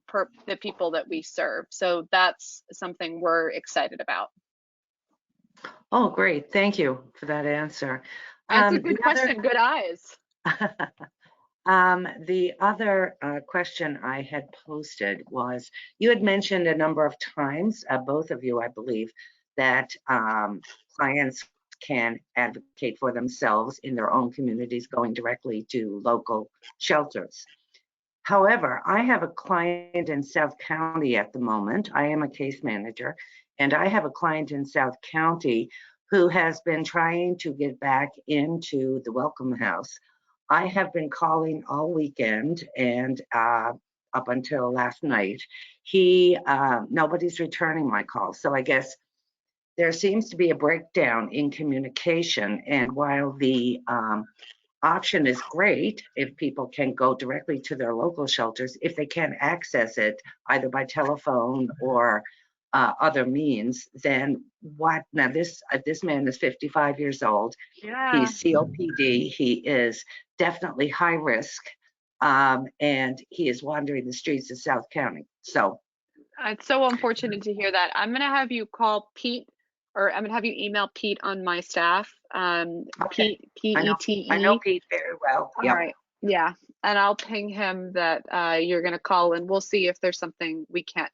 people that we serve. So that's something we're excited about. Oh, great. Thank you for that answer. That's a good question. Good eyes. The other question I had posted was, you had mentioned a number of times, both of you, I believe, that clients can advocate for themselves in their own communities, going directly to local shelters. However, I have a client in South County at the moment. I am a case manager, and I have a client in South County who has been trying to get back into the Welcome House. I have been calling all weekend and up until last night. Nobody's returning my calls. So I guess there seems to be a breakdown in communication. And while the option is great, if people can go directly to their local shelters, if they can't access it either by telephone or other means, then what? Now this man is 55 years old. Yeah. He's COPD. He is definitely high risk, and he is wandering the streets of South County. So it's so unfortunate to hear that. I'm gonna have you call Pete, or I'm gonna have you email Pete on my staff. Okay. Pete, P-E-T-E. I know Pete very well. All right. Yeah, and I'll ping him that you're gonna call, and we'll see if there's something we can't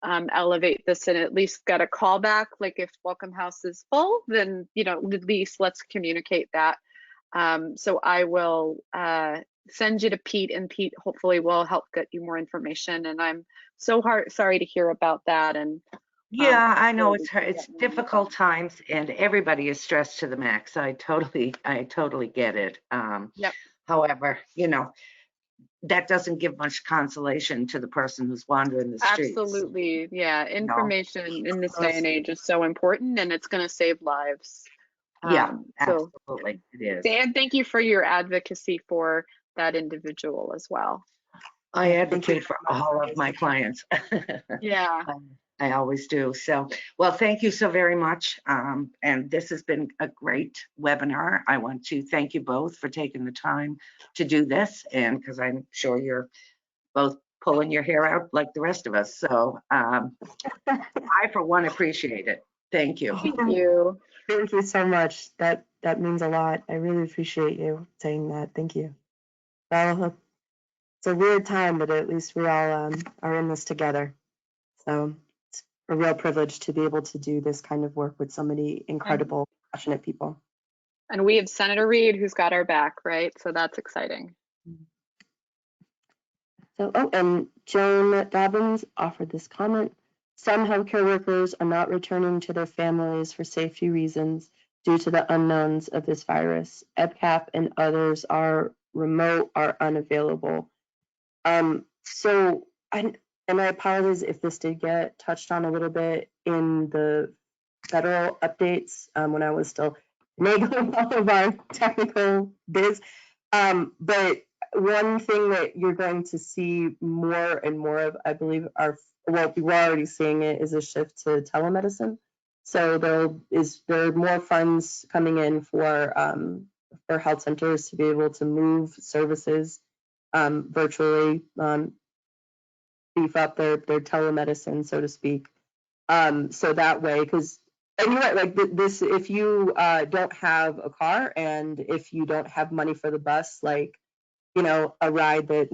elevate this and at least get a call back. Like if Welcome House is full, then at least let's communicate that. So I will send you to Pete, and Pete hopefully will help get you more information. And I'm so sorry to hear about that. And yeah, I know it's difficult times, and everybody is stressed to the max. I totally get it. Yep. However, that doesn't give much consolation to the person who's wandering the streets. Absolutely. Yeah. Information in this day and age is so important, and it's going to save lives. Yeah, absolutely. It is. Dan, thank you for your advocacy for that individual as well. I advocate for all of my clients. Yeah. I always do. So, well, thank you so very much. And this has been a great webinar. I want to thank you both for taking the time to do this, and because I'm sure you're both pulling your hair out like the rest of us. So I, for one, appreciate it. Thank you. Thank you. Thank you so much. That means a lot. I really appreciate you saying that. Thank you. Well, it's a weird time, but at least we all are in this together. So it's a real privilege to be able to do this kind of work with so many incredible, passionate people. And we have Senator Rhode who's got our back, right? So that's exciting. So, and Joan Dobbins offered this comment. Some healthcare workers are not returning to their families for safety reasons due to the unknowns of this virus. EBCAP and others are remote, are unavailable. So, I apologize if this did get touched on a little bit in the federal updates when I was still nagging all of our technical biz. But one thing that you're going to see more and more of, I believe, we're already seeing it, is a shift to telemedicine. So there are more funds coming in for health centers to be able to move services virtually, beef up their telemedicine, so to speak. So that way, because, and you're right, like this, if you don't have a car and if you don't have money for the bus, like, a ride that,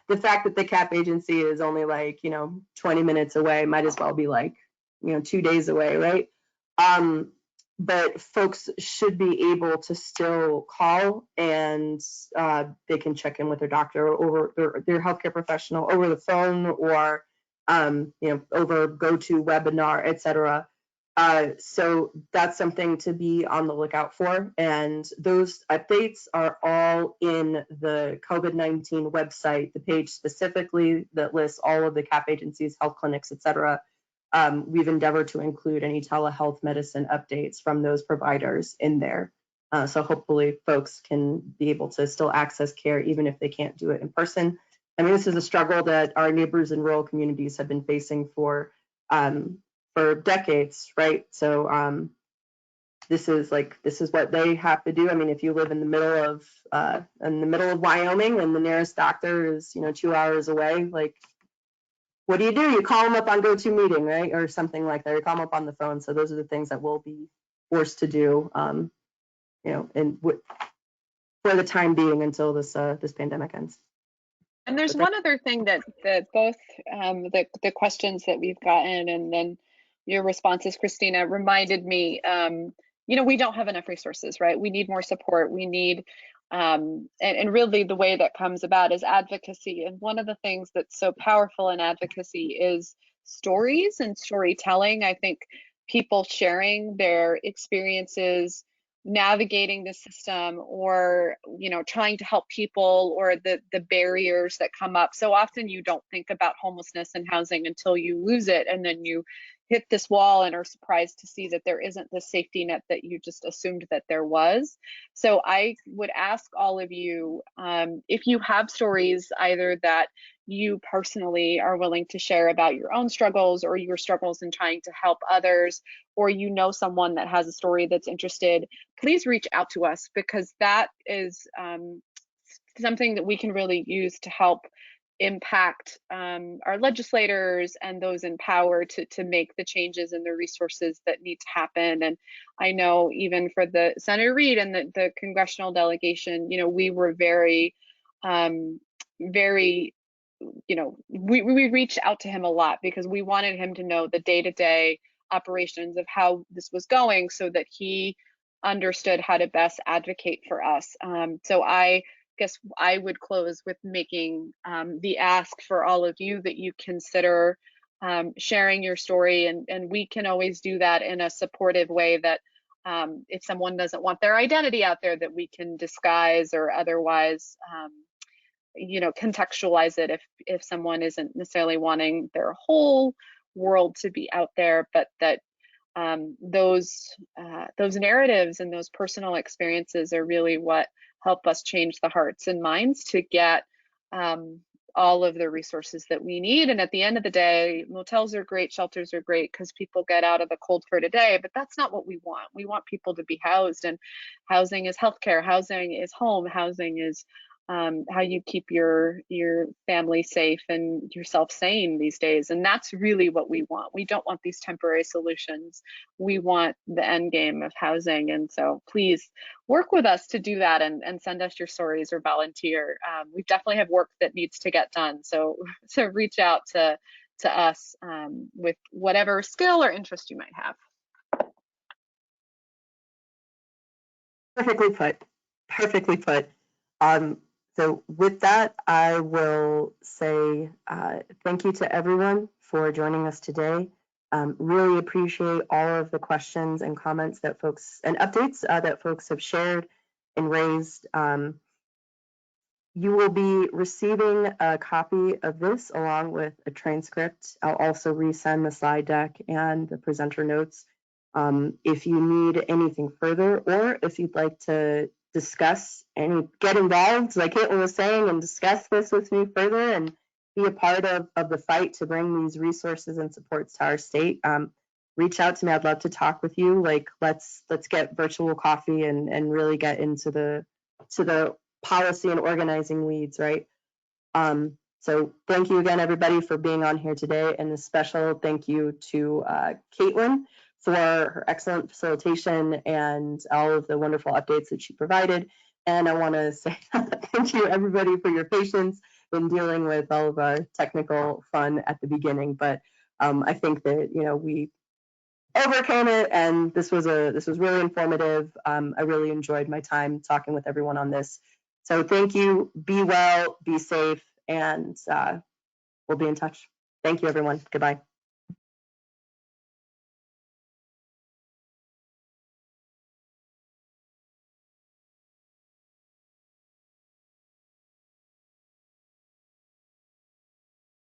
the fact that the CAP agency is only like, 20 minutes away might as well be like, 2 days away, right? But folks should be able to still call, and they can check in with their doctor or their healthcare professional over the phone, or over GoToWebinar, etc. So that's something to be on the lookout for. And those updates are all in the COVID-19 website, the page specifically that lists all of the CAP agencies, health clinics, et cetera. We've endeavored to include any telehealth medicine updates from those providers in there. So hopefully folks can be able to still access care even if they can't do it in person. I mean, this is a struggle that our neighbors in rural communities have been facing for decades, right? So this is what they have to do. I mean, if you live in the middle of Wyoming and the nearest doctor is 2 hours away, like, what do? You call them up on GoToMeeting, right, or something like that. You call them up on the phone. So those are the things that we'll be forced to do, and for the time being until this pandemic ends. And there's one other thing that both the questions that we've gotten and then your responses, Kristina, reminded me, we don't have enough resources, right? We need more support. We need, and really the way that comes about is advocacy. And one of the things that's so powerful in advocacy is stories and storytelling. I think people sharing their experiences, navigating the system, or trying to help people, or the barriers that come up. So often you don't think about homelessness and housing until you lose it, and then you hit this wall and are surprised to see that there isn't the safety net that you just assumed that there was. So I would ask all of you, if you have stories either that you personally are willing to share about your own struggles or your struggles in trying to help others, or someone that has a story that's interested, please reach out to us, because that is something that we can really use to help impact our legislators and those in power to make the changes and the resources that need to happen. And I know even for the Senator Rhode and the congressional delegation, we were very, we reached out to him a lot because we wanted him to know the day-to-day operations of how this was going, so that he understood how to best advocate for us. So I guess I would close with making the ask for all of you that you consider sharing your story, and we can always do that in a supportive way, that if someone doesn't want their identity out there, that we can disguise or otherwise contextualize it if someone isn't necessarily wanting their whole world to be out there, but that those narratives and those personal experiences are really what help us change the hearts and minds to get all of the resources that we need. And at the end of the day, motels are great, shelters are great, because people get out of the cold for today, but that's not what we want. We want people to be housed, and housing is healthcare, housing is home, housing is how you keep your family safe and yourself sane these days. And that's really what we want. We don't want these temporary solutions. We want the end game of housing. And so please work with us to do that, and send us your stories or volunteer. We definitely have work that needs to get done. So reach out to us with whatever skill or interest you might have. Perfectly put. Perfectly put. So with that, I will say thank you to everyone for joining us today. Really appreciate all of the questions and comments that folks and updates that folks have shared and raised. You will be receiving a copy of this along with a transcript. I'll also resend the slide deck and the presenter notes. If you need anything further, or if you'd like to discuss and get involved, like Caitlin was saying, and discuss this with me further and be a part of the fight to bring these resources and supports to our state, reach out to me. I'd love to talk with you. Like, let's get virtual coffee and really get into the policy and organizing weeds, right? So thank you again, everybody, for being on here today, and a special thank you to Caitlin for her excellent facilitation and all of the wonderful updates that she provided. And I want to say thank you, everybody, for your patience in dealing with all of our technical fun at the beginning. But I think that we overcame it, and this was really informative. I really enjoyed my time talking with everyone on this. So thank you. Be well, be safe, and we'll be in touch. Thank you, everyone. Goodbye.